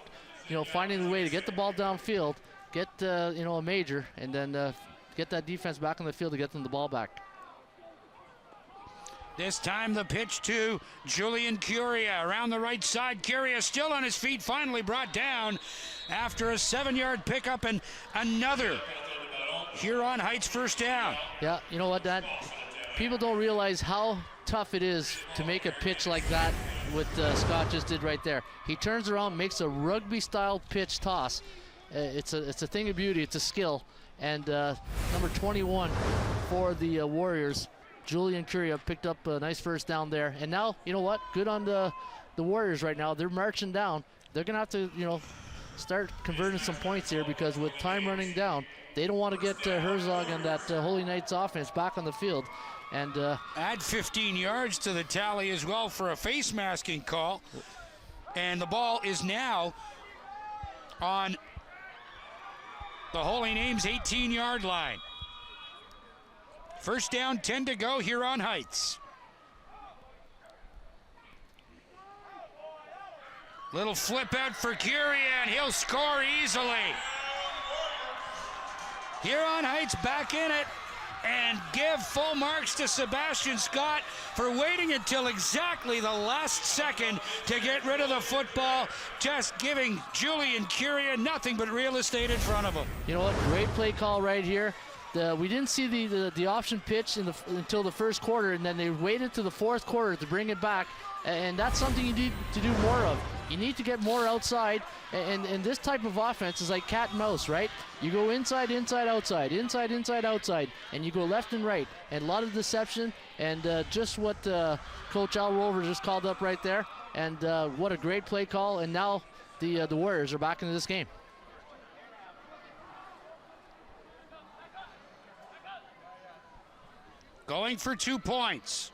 you know, finding a way to get the ball downfield, get, you know, a major, and then get that defense back on the field to get them the ball back. This time the pitch to Julian Curia around the right side. Curia still on his feet, finally brought down after a 7-yard pickup, and another Huron Heights 1st down. Yeah, you know what, Dan? People don't realize how tough it is to make a pitch like that, what Scott just did right there. He turns around, makes a rugby-style pitch toss. It's a thing of beauty. It's a skill. And number 21 for the Warriors, Julian Curia, picked up a nice 1st down there. And now, you know what? Good on the Warriors right now. They're marching down. They're going to have to, you know, start converting some points here, because with time running down, they don't want to get Herzog and that Holy Knights offense back on the field. And add 15 yards to the tally as well for a face masking call. And the ball is now on the Holy Names 18-yard line. 1st down, 10 to go, Huron Heights. Little flip out for Curia, and he'll score easily. Huron Heights back in it. and give full marks to Sebastian Scott for waiting until exactly the last second to get rid of the football, just giving Julian Curia nothing but real estate in front of him. You know what? Great play call right here. We didn't see the option pitch until the first quarter, and then they waited to the fourth quarter to bring it back, and that's something you need to do more of. You need to get more outside, and this type of offense is like cat and mouse, right? You go inside, inside, outside, inside, inside, outside, and you go left and right, and a lot of deception, and just what Coach Al Rover just called up right there, and what a great play call, and now the Warriors are back into this game. Going for 2 points.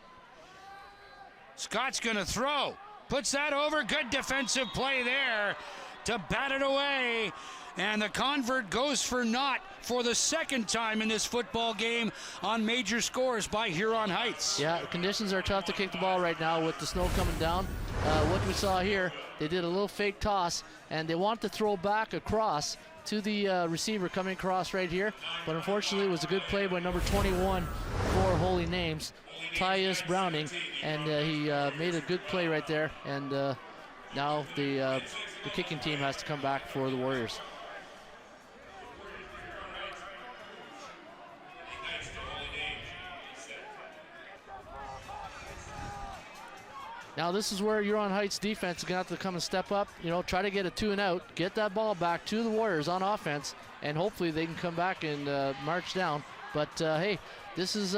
Scott's going to throw. Puts that over. Good defensive play there to bat it away. And the convert goes for naught for the second time in this football game on major scores by Huron Heights. Yeah, conditions are tough to kick the ball right now with the snow coming down. What we saw here, they did a little fake toss, and they want to throw back across to the receiver coming across right here. But unfortunately, it was a good play by number 21 for Holy Names, Tyus Browning, and he made a good play right there. And now the kicking team has to come back for the Warriors. Now this is where Huron Heights defense is going to have to come and step up, try to get a 2 and out, get that ball back to the Warriors on offense, and hopefully they can come back and march down. But hey, this has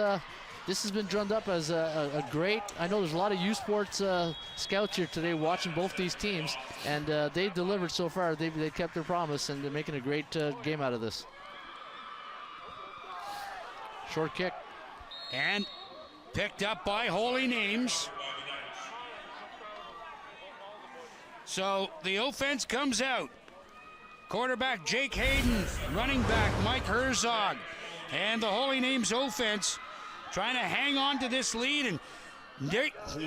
been drummed up as a great, I know there's a lot of U Sports scouts here today watching both these teams, and they've delivered so far. They kept their promise, and they're making a great game out of this. Short kick. And picked up by Holy Names. So the offense comes out. Quarterback Jake Hayden, running back Mike Herzog, and the Holy Names offense trying to hang on to this lead, and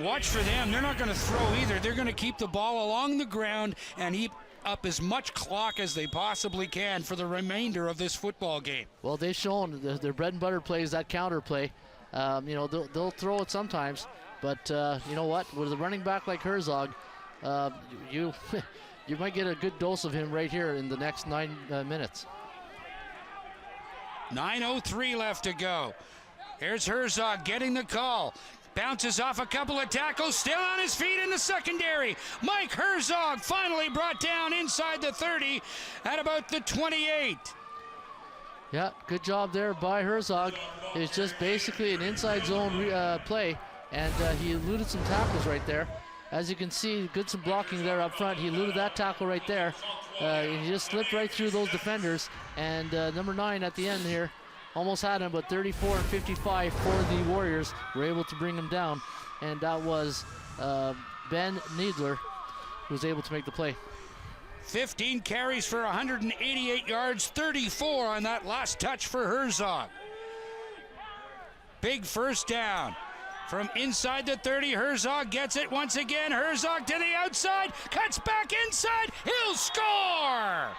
watch for them. They're not going to throw either. They're going to keep the ball along the ground and heap up as much clock as they possibly can for the remainder of this football game. Well, they've shown their bread and butter play is that counter play. They'll throw it sometimes, but you know what? With a running back like Herzog, you might get a good dose of him right here in the next 9 minutes. 9:03 left to go. Here's Herzog getting the call. Bounces off a couple of tackles, still on his feet in the secondary. Mike Herzog finally brought down inside the 30 at about the 28. Yeah, good job there by Herzog. It's just basically an inside zone play, and he eluded some tackles right there. As you can see, some blocking there up front. He eluded that tackle right there. He just slipped right through those defenders. And number 9 at the end here almost had him, but 34 and 55 for the Warriors were able to bring him down. And that was Ben Needler who was able to make the play. 15 carries for 188 yards, 34 on that last touch for Herzog. Big first down. From inside the 30, Herzog gets it once again. Herzog to the outside, cuts back inside, he'll score!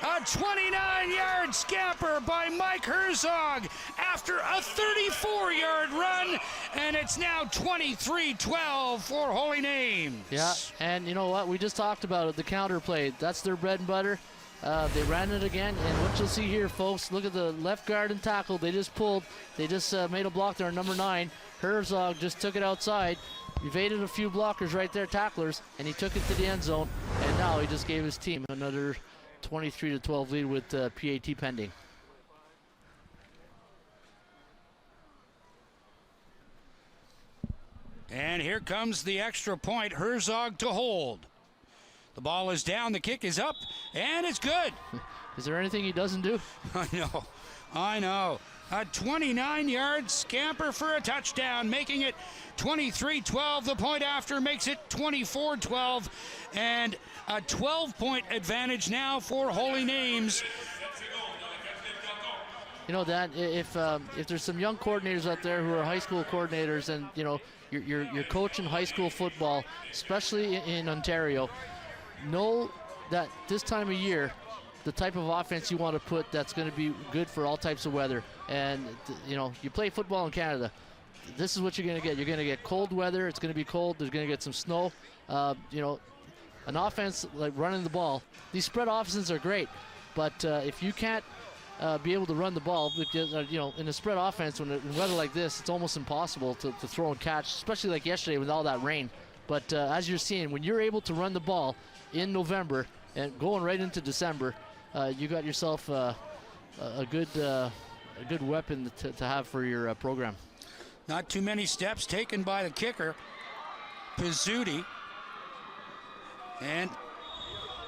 A 29-yard scamper by Mike Herzog after a 34-yard run, and it's now 23-12 for Holy Names. Yeah, and you know what? We just talked about it, the counter play. That's their bread and butter. They ran it again, and what you'll see here, folks, look at the left guard and tackle. They just pulled. They just made a block there, number 9. Herzog just took it outside, evaded a few blockers right there, tacklers, and he took it to the end zone, and now he just gave his team another 23-12 lead with PAT pending. And here comes the extra point, Herzog to hold. The ball is down, the kick is up, and it's good. Is there anything he doesn't do? I know. A 29-yard scamper for a touchdown, making it 23-12. The point after makes it 24-12, and a 12-point advantage now for Holy Names. You know, Dan, if there's some young coordinators out there who are high school coordinators, and you're coaching high school football, especially in Ontario, know that this time of year, the type of offense you want to put that's going to be good for all types of weather. And, you know, you play football in Canada. This is what you're going to get. You're going to get cold weather. It's going to be cold. There's going to get some snow. You know, an offense like running the ball, these spread offenses are great. But if you can't be able to run the ball, because, you know, in a spread offense, in weather like this, it's almost impossible to throw and catch, especially like yesterday with all that rain. But as you're seeing, when you're able to run the ball in November and going right into December, you got yourself a good weapon to have for your program. Not too many steps taken by the kicker, Pizzuti. And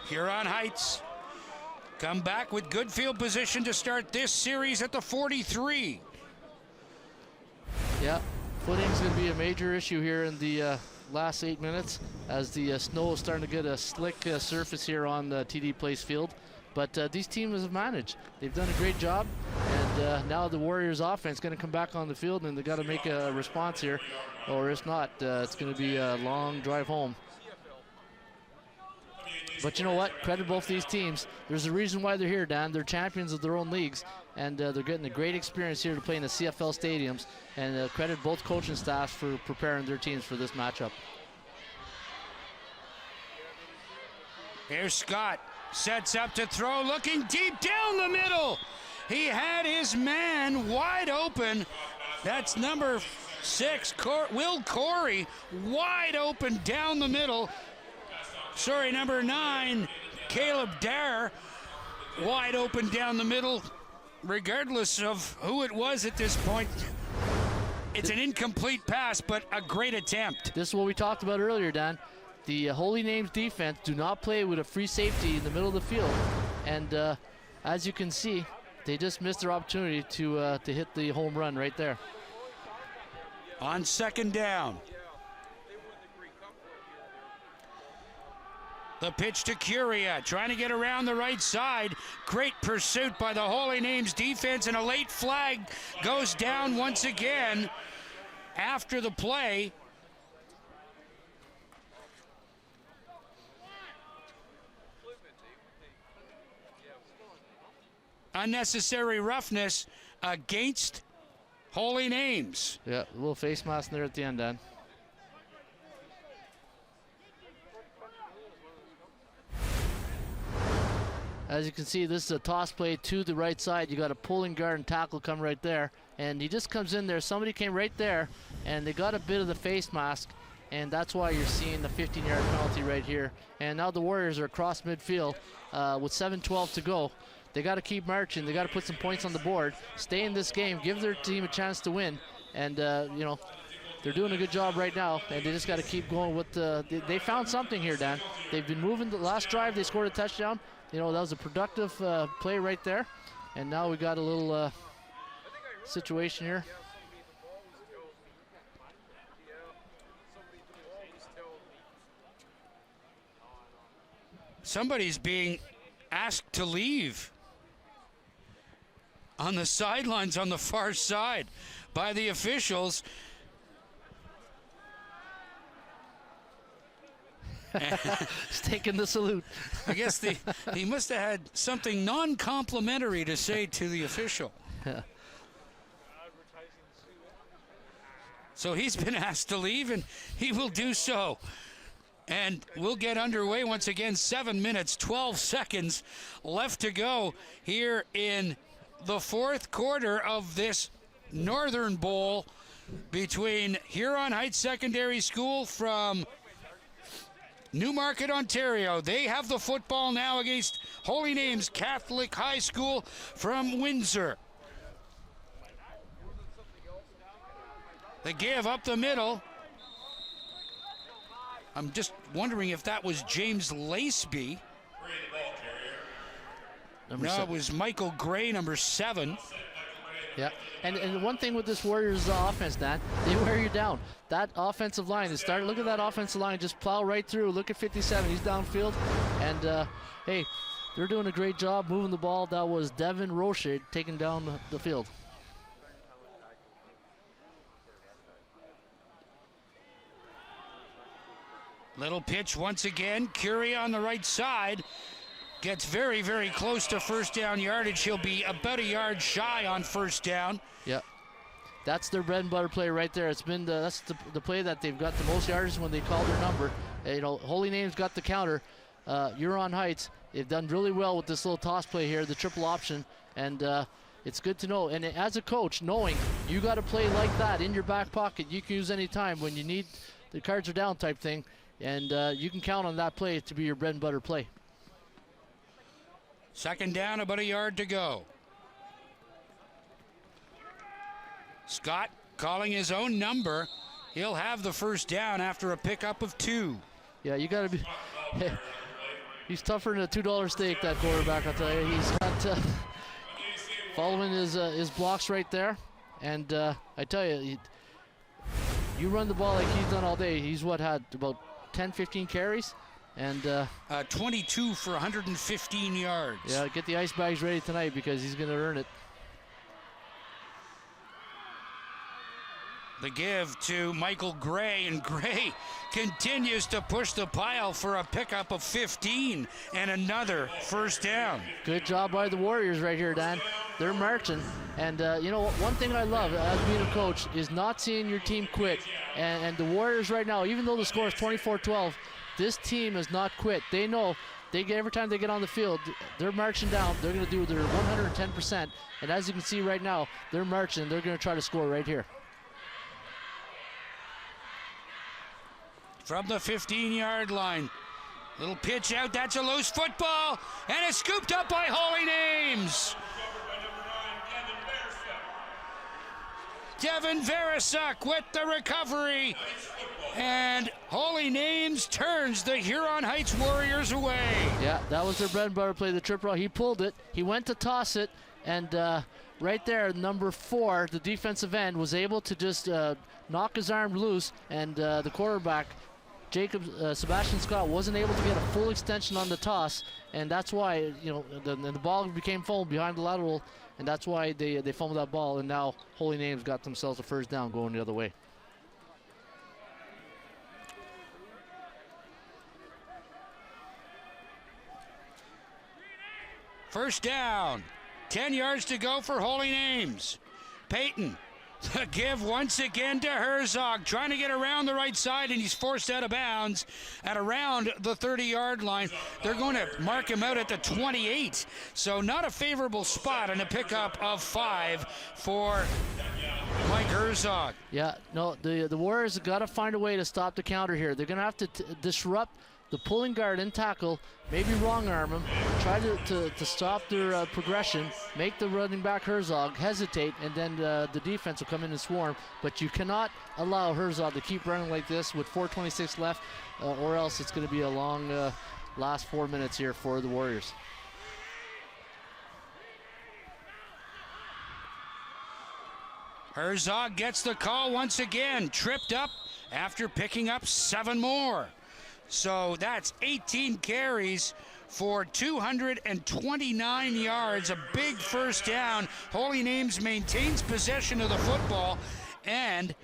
Huron Heights come back with good field position to start this series at the 43. Yeah, footing's going to be a major issue here in the last 8 minutes as the snow is starting to get a slick surface here on the TD Place field. But these teams have managed. They've done a great job, and now the Warriors offense is going to come back on the field, and they've got to make a response here, or if not, it's going to be a long drive home. But you know what? Credit both these teams. There's a reason why they're here, Dan. They're champions of their own leagues, and they're getting a great experience here to play in the CFL stadiums, and credit both coaching staffs for preparing their teams for this matchup. Here's Scott. Sets up to throw, looking deep down the middle. He had his man wide open. That's number 6, Will Corey, wide open down the middle. Sorry, number 9, Caleb Dare, wide open down the middle. Regardless of who it was at this point, it's an incomplete pass, but a great attempt. This is what we talked about earlier, Dan. The Holy Names defense do not play with a free safety in the middle of the field, and as you can see, they just missed their opportunity to hit the home run right there. On second down, the pitch to Curia, trying to get around the right side. Great pursuit by the Holy Names defense, and a late flag goes down once again after the play. Unnecessary roughness against Holy Names. Yeah, a little face mask there at the end, Dan. As you can see, this is a toss play to the right side. You got a pulling guard and tackle come right there, and he just comes in there. Somebody came right there, and they got a bit of the face mask, and that's why you're seeing the 15-yard penalty right here. And now the Warriors are across midfield with 7:12 to go. They got to keep marching. They got to put some points on the board, stay in this game, give their team a chance to win. And, you know, they're doing a good job right now, and they just got to keep going with they found something here, Dan. They've been moving. The last drive, they scored a touchdown. You know, that was a productive play right there. And now we got a little situation here. Somebody's being asked to leave on the sidelines on the far side by the officials. He's taking the salute. I guess he must have had something non-complimentary to say to the official. Yeah. So he's been asked to leave, and he will do so. And we'll get underway once again. 7 minutes, 12 seconds left to go here in the fourth quarter of this Northern Bowl between Huron Heights Secondary School from Newmarket, Ontario. They have the football now against Holy Names Catholic High School from Windsor. The give up the middle. I'm just wondering if that was James Laceby. No, it was Michael Gray, number 7. Yeah, and one thing with this Warriors offense, Dan, they wear you down. That offensive line is starting. Look at that offensive line, just plow right through. Look at 57, he's downfield, and hey, they're doing a great job moving the ball. That was Devin Roche taking down the field. Little pitch once again. Curia on the right side. gets very, very close to first down yardage. He'll be about a yard shy on first down. Yeah. That's their bread and butter play right there. It's been that's the play that they've got the most yards when they call their number. You know, Holy Name's got the counter. Huron Heights, they've done really well with this little toss play here, the triple option, and it's good to know. And as a coach, knowing you got to play like that in your back pocket, you can use any time when you need the cards are down type thing, and you can count on that play to be your bread and butter play. Second down, about a yard to go. Scott calling his own number. He'll have the first down after a pickup of 2. Yeah, you got to be. He's tougher than a $2 steak, that quarterback, I'll tell you. He's got following his blocks right there. And I tell you, you run the ball like he's done all day. He's had about 10, 15 carries. And 22 for 115 yards. Yeah, get the ice bags ready tonight because he's going to earn it. The give to Michael Gray, and Gray continues to push the pile for a pickup of 15 and another first down. Good job by the Warriors right here, Dan. They're marching. And, you know, one thing I love as being a coach is not seeing your team quit. And the Warriors right now, even though the score is 24-12, this team has not quit. They know every time they get on the field, they're marching down. They're going to do their 110%. And as you can see right now, they're marching. They're going to try to score right here. From the 15-yard line. Little pitch out. That's a loose football. And it's scooped up by Holy Names. Devin Verisuk with the recovery. And Holy Names turns the Huron Heights Warriors away. Yeah, that was their bread and butter play, the triple. He pulled it. He went to toss it. And right there, number 4, the defensive end, was able to just knock his arm loose. And the quarterback, Sebastian Scott, wasn't able to get a full extension on the toss, and that's why, you know, the ball became fumbled behind the lateral, and that's why they fumbled that ball, and now Holy Names got themselves a first down going the other way. First down, 10 yards to go for Holy Names. Peyton. The give once again to Herzog, trying to get around the right side, and he's forced out of bounds at around the 30-yard line. They're going to mark him out at the 28, so not a favorable spot, and a pickup of 5 for Mike Herzog. Yeah, no, the Warriors have got to find a way to stop the counter here. They're going to have to disrupt the pulling guard and tackle, maybe wrong arm him, try to stop their progression, make the running back Herzog hesitate, and then the defense will come in and swarm. But you cannot allow Herzog to keep running like this with 4:26 left, or else it's going to be a long last 4 minutes here for the Warriors. Herzog gets the call once again, tripped up after picking up 7 more. So that's 18 carries for 229 yards, a big first down. Holy Names maintains possession of the football, and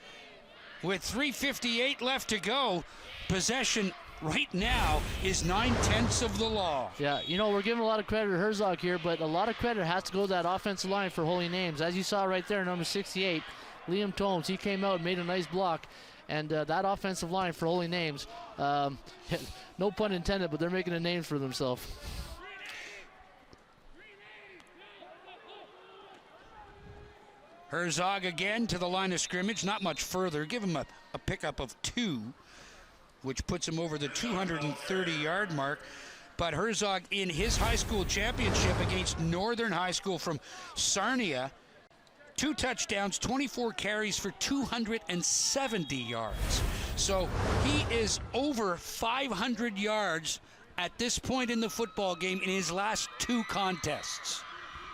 with 3:58 left to go, possession right now is 9/10 of the law. Yeah, you know, we're giving a lot of credit to Herzog here, but a lot of credit has to go to that offensive line for Holy Names. As you saw right there, number 68, Liam Tomes, he came out and made a nice block. And that offensive line for Holy Names, no pun intended, but they're making a name for themselves. Herzog again to the line of scrimmage, not much further. Give him a pickup of 2, which puts him over the 230-yard mark. But Herzog, in his high school championship against Northern High School from Sarnia, 2 touchdowns, 24 carries for 270 yards. So he is over 500 yards at this point in the football game in his last 2 contests.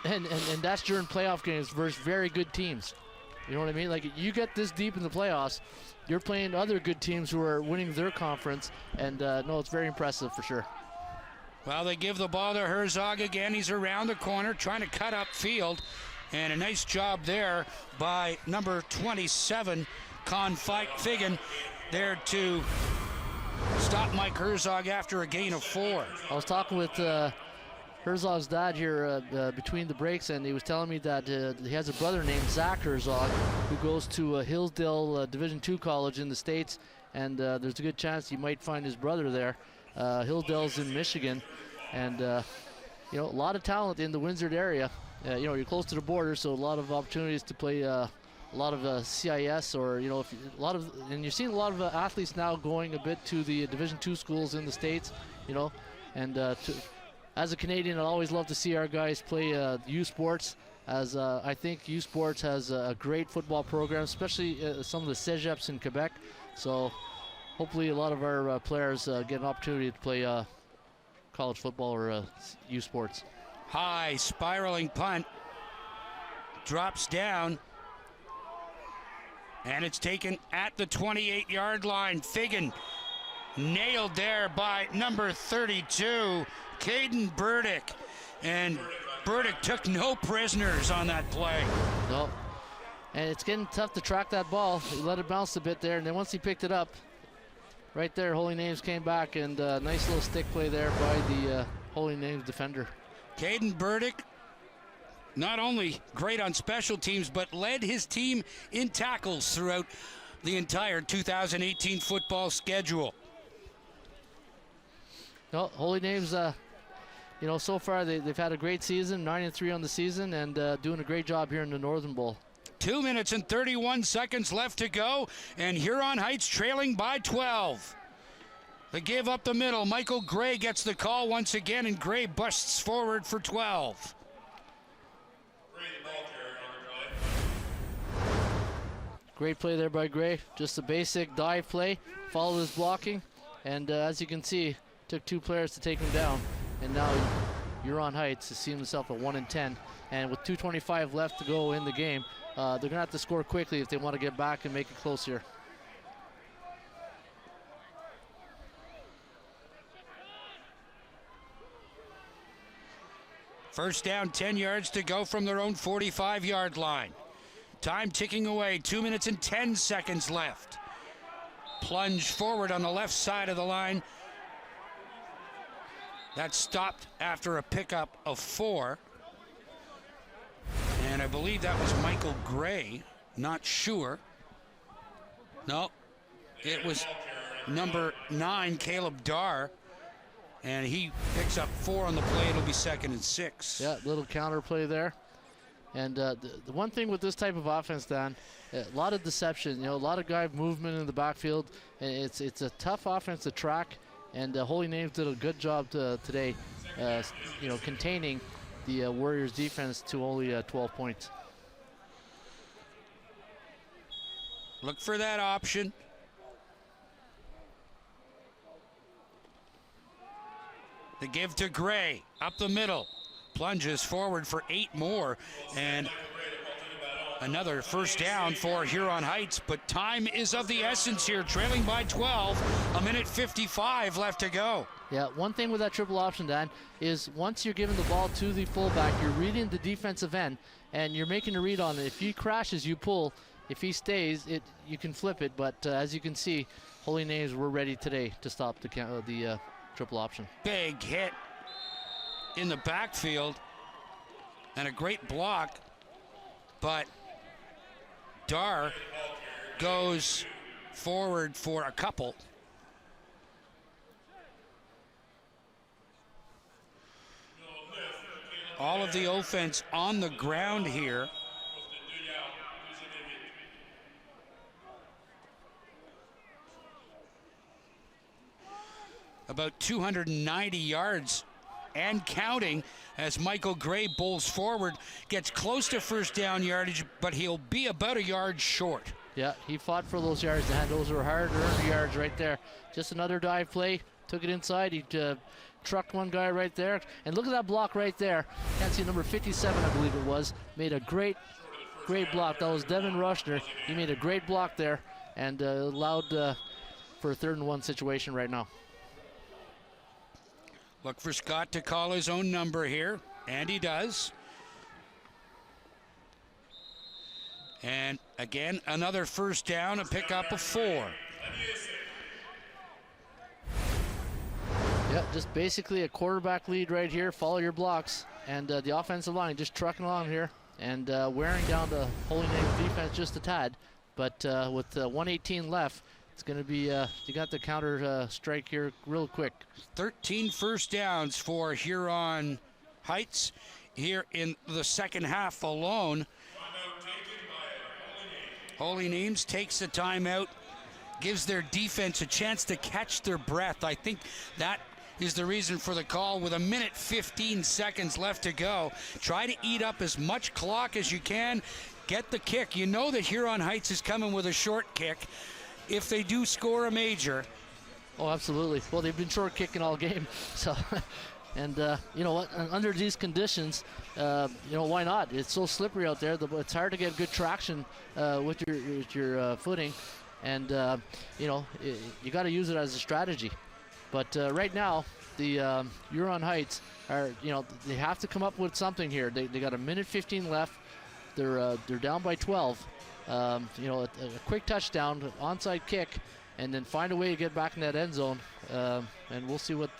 And that's during playoff games versus very good teams. You know what I mean? Like, you get this deep in the playoffs, you're playing other good teams who are winning their conference, and no, it's very impressive for sure. Well, they give the ball to Herzog again. He's around the corner trying to cut up field. And a nice job there by number 27, Con Figan, there to stop Mike Herzog after a gain of 4. I was talking with Herzog's dad here between the breaks, and he was telling me that he has a brother named Zach Herzog who goes to Hillsdale Division II college in the States, and there's a good chance you might find his brother there. Hillsdale's in Michigan, and you know, a lot of talent in the Windsor area. You know, you're close to the border, so a lot of opportunities to play a lot of CIS, or you know, and you're seeing a lot of athletes now going a bit to the Division II schools in the States, you know, and as a Canadian, I always love to see our guys play U Sports, as I think U Sports has a great football program, especially some of the Cégeps in Quebec. So hopefully a lot of our players get an opportunity to play college football or U Sports. High spiraling punt. Drops down. And it's taken at the 28-yard line. Figgin nailed there by number 32, Caden Burdick. And Burdick took no prisoners on that play. No. And it's getting tough to track that ball. He let it bounce a bit there, and then once he picked it up, right there, Holy Names came back, and nice little stick play there by the Holy Names defender. Caden Burdick, not only great on special teams, but led his team in tackles throughout the entire 2018 football schedule. No, Holy Names, you know, so far they've had a great season, 9-3 on the season, and doing a great job here in the Northern Bowl. 2 minutes and 31 seconds left to go, and Huron Heights trailing by 12. The give up the middle. Michael Gray gets the call once again, and Gray busts forward for 12. Great play there by Gray. Just a basic dive play, followed his blocking, and as you can see, took two players to take him down. And now Huron Heights has seen himself at 1-10, and with 2:25 left to go in the game, they're going to have to score quickly if they want to get back and make it close here. First down, 10 yards to go from their own 45-yard line. Time ticking away, 2 minutes and 10 seconds left. Plunge forward on the left side of the line. That stopped after a pickup of 4. And I believe that was Michael Gray, not sure. No, it was number 9, Caleb Darr. And he picks up 4 on the play. It'll be 2nd and 6. Yeah, little counter play there. And the one thing with this type of offense, Dan, a lot of deception. You know, a lot of guy movement in the backfield. And it's a tough offense to track. And Holy Names did a good job today, you know, containing the Warriors defense to only 12 points. Look for that option. The give to Gray, up the middle, plunges forward for 8 more, and another first down for Huron Heights, but time is of the essence here, trailing by 12, 1:55 left to go. Yeah, one thing with that triple option, Dan, is once you're giving the ball to the fullback, you're reading the defensive end, and you're making a read on it. If he crashes, you pull. If he stays, you can flip it, but as you can see, Holy Names were ready today to stop the triple option. Big hit in the backfield and a great block, but Darr goes forward for a couple. All of the offense on the ground here. About 290 yards and counting as Michael Gray bowls forward, gets close to first down yardage, but he'll be about a yard short. Yeah, he fought for those yards, and those were hard-earned yards right there. Just another dive play, took it inside, he trucked one guy right there, and look at that block right there. Can't see number 57, I believe it was, made a great block. That was Devin Rushner. He made a great block there, and allowed for a 3rd and 1 situation right now. Look for Scott to call his own number here, and he does. And again, another first down, a pickup of 4. Yeah, just basically a quarterback lead right here. Follow your blocks, and the offensive line just trucking along here and wearing down the Holy Name defense just a tad. But with 1:18 left, it's going to be, you got the counter strike here real quick. 13 first downs for Huron Heights here in the second half alone. Holy Names takes the timeout, gives their defense a chance to catch their breath. I think that is the reason for the call with 1:15 left to go. Try to eat up as much clock as you can. Get the kick. You know that Huron Heights is coming with a short kick if they do score a major. Oh, absolutely. Well, they've been short kicking all game. So, and you know what? Under these conditions, you know, why not? It's so slippery out there. It's hard to get good traction with your footing. And, you know, you got to use it as a strategy. But right now, the Huron Heights are, you know, they have to come up with something here. They got 1:15 left. They're down by 12. You know, a quick touchdown, onside kick, and then find a way to get back in that end zone. And we'll see what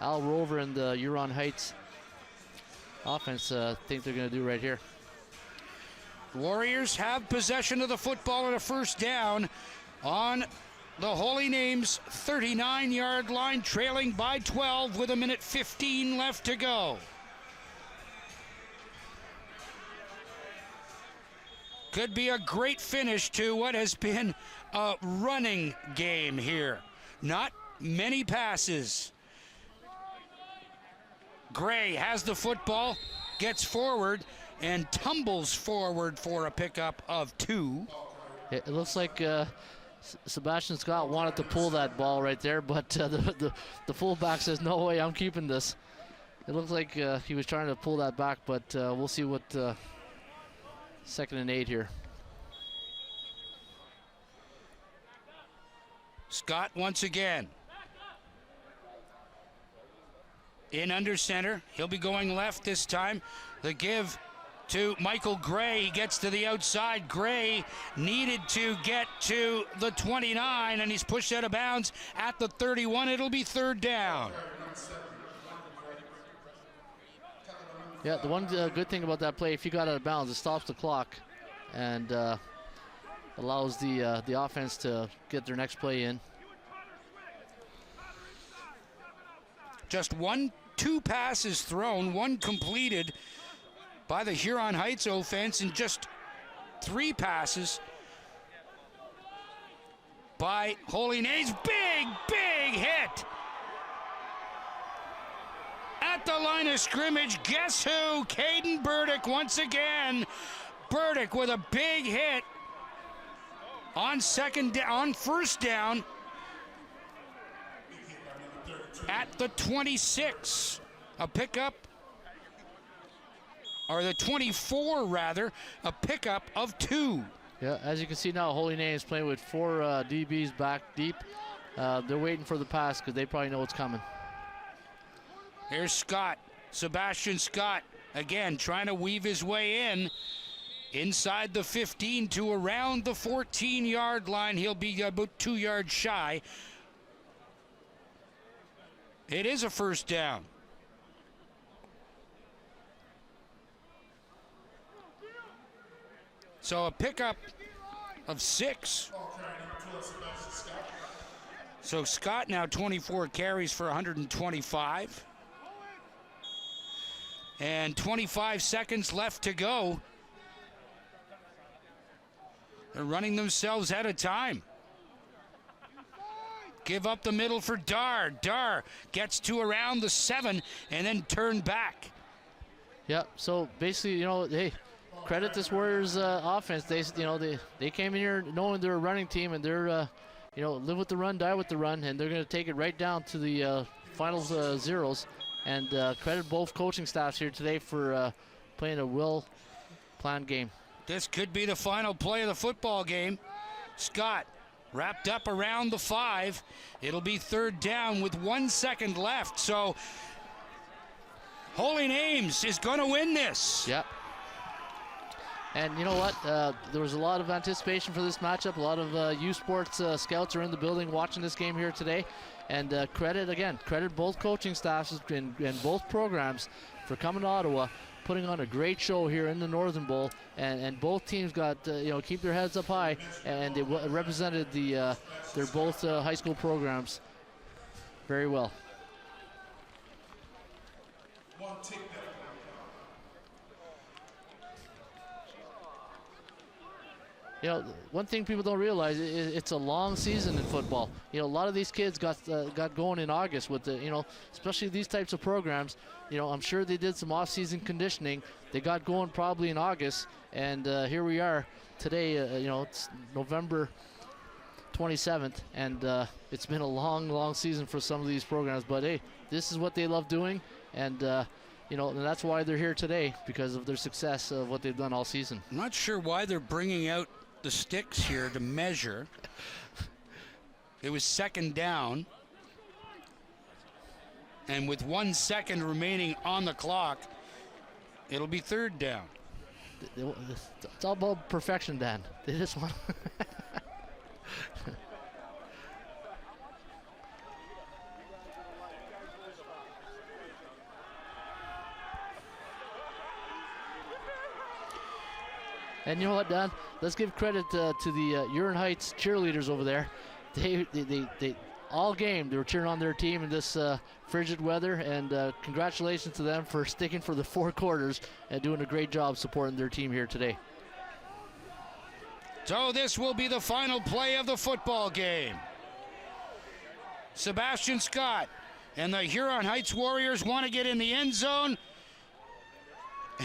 Al Rover and the Huron Heights offense think they're going to do right here. Warriors have possession of the football and a first down on the Holy Names 39-yard line, trailing by 12 with 1:15 left to go. Could be a great finish to what has been a running game here. Not many passes. Gray has the football, gets forward, and tumbles forward for a pickup of 2. It looks like Sebastian Scott wanted to pull that ball right there, but the fullback says, no way, I'm keeping this. It looks like he was trying to pull that back, but we'll see what 2nd and 8 here. Scott once again. In under center. He'll be going left this time. The give to Michael Gray. He gets to the outside. Gray needed to get to the 29, and he's pushed out of bounds at the 31. It'll be 3rd down. Yeah, the one good thing about that play, if you got out of bounds, it stops the clock and allows the offense to get their next play in. Just 2 passes thrown, 1 completed by the Huron Heights offense, and just 3 passes by Holy Names. Big hit at the line of scrimmage. Guess who? Caden Burdick once again. Burdick with a big hit on first down at the 26. A pickup, or the 24 rather, a pickup of 2. Yeah, as you can see now, Holy Names playing with 4 DBs back deep. They're waiting for the pass because they probably know what's coming. Here's Scott, Sebastian Scott, again trying to weave his way inside the 15 to around the 14-yard line. He'll be about 2 yards shy. It is a first down. So a pickup of 6. So Scott now 24 carries for 125. And 25 seconds left to go. They're running themselves out of time. Give up the middle for Dar. Dar gets to around the 7 and then turn back. Yeah, so basically, you know, hey, credit this Warriors offense. They came in here knowing they're a running team, and they're, you know, live with the run, die with the run, and they're going to take it right down to the final zeros. And credit both coaching staffs here today for playing a well-planned game. This could be the final play of the football game. Scott wrapped up around the 5. It'll be 3rd down with 1 second left. So Holy Names is going to win this. Yep. And you know what? There was a lot of anticipation for this matchup. A lot of U Sports scouts are in the building watching this game here today. And credit both coaching staffs in both programs for coming to Ottawa, putting on a great show here in the Northern Bowl. And both teams got, keep their heads up high. And they represented their both high school programs very well. One thing people don't realize is it's a long season in football. A lot of these kids got going in August with especially these types of programs. I'm sure they did some off-season conditioning. They got going probably in August, and here we are today. It's November 27th, and it's been a long season for some of these programs. But hey, this is what they love doing, and and that's why they're here today, because of their success of what they've done all season. I'm not sure why they're bringing out the sticks here to measure. It was second down, and with 1 second remaining on the clock, it'll be third down. It's all about perfection, Dan. They just want And you know what, Don? Let's give credit to the Huron Heights cheerleaders over there. They all game they were cheering on their team in this frigid weather, and congratulations to them for sticking for the 4 quarters and doing a great job supporting their team here today. So this will be the final play of the football game. Sebastian Scott and the Huron Heights Warriors want to get in the end zone,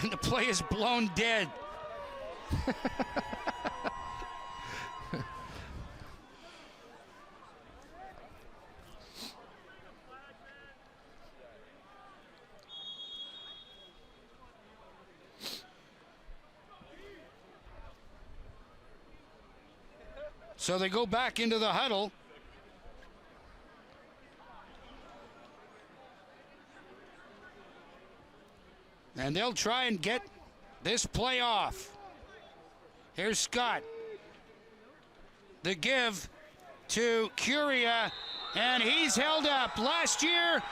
and the play is blown dead. So they go back into the huddle. And they'll try and get this play off. Here's Scott. The give to Curia, and he's held up. Last year,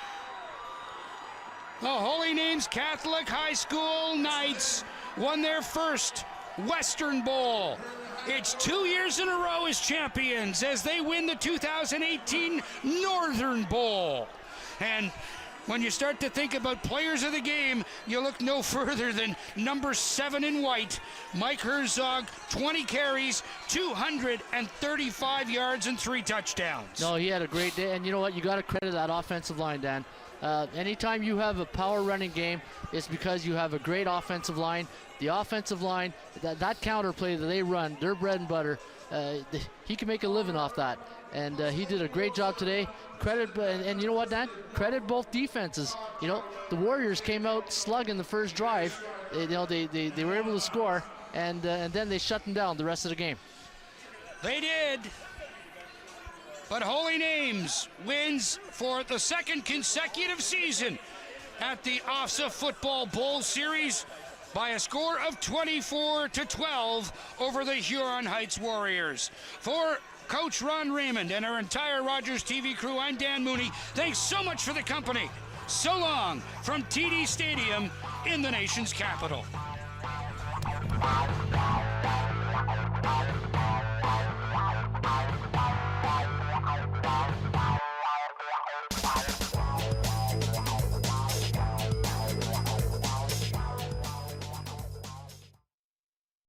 the Holy Names Catholic High School Knights won their first Western Bowl. It's 2 years in a row as champions as they win the 2018 Northern Bowl. And when you start to think about players of the game, you look no further than number 7 in white, Mike Herzog, 20 carries, 235 yards, and 3 touchdowns. No, he had a great day, and you know what? You got to credit that offensive line, Dan. Anytime you have a power running game, it's because you have a great offensive line. The offensive line, that counter play that they run, their bread and butter, he can make a living off that. And he did a great job today. Credit, and you know what, Dan? Credit both defenses. The Warriors came out slugging the first drive. They were able to score, and then they shut them down the rest of the game. They did. But Holy Names wins for the second consecutive season at the OFSAA Football Bowl Series by a score of 24-12 over the Huron Heights Warriors. For Coach Ron Raymond and our entire Rogers TV crew, I'm Dan Mooney. Thanks so much for the company. So long from TD Stadium in the nation's capital.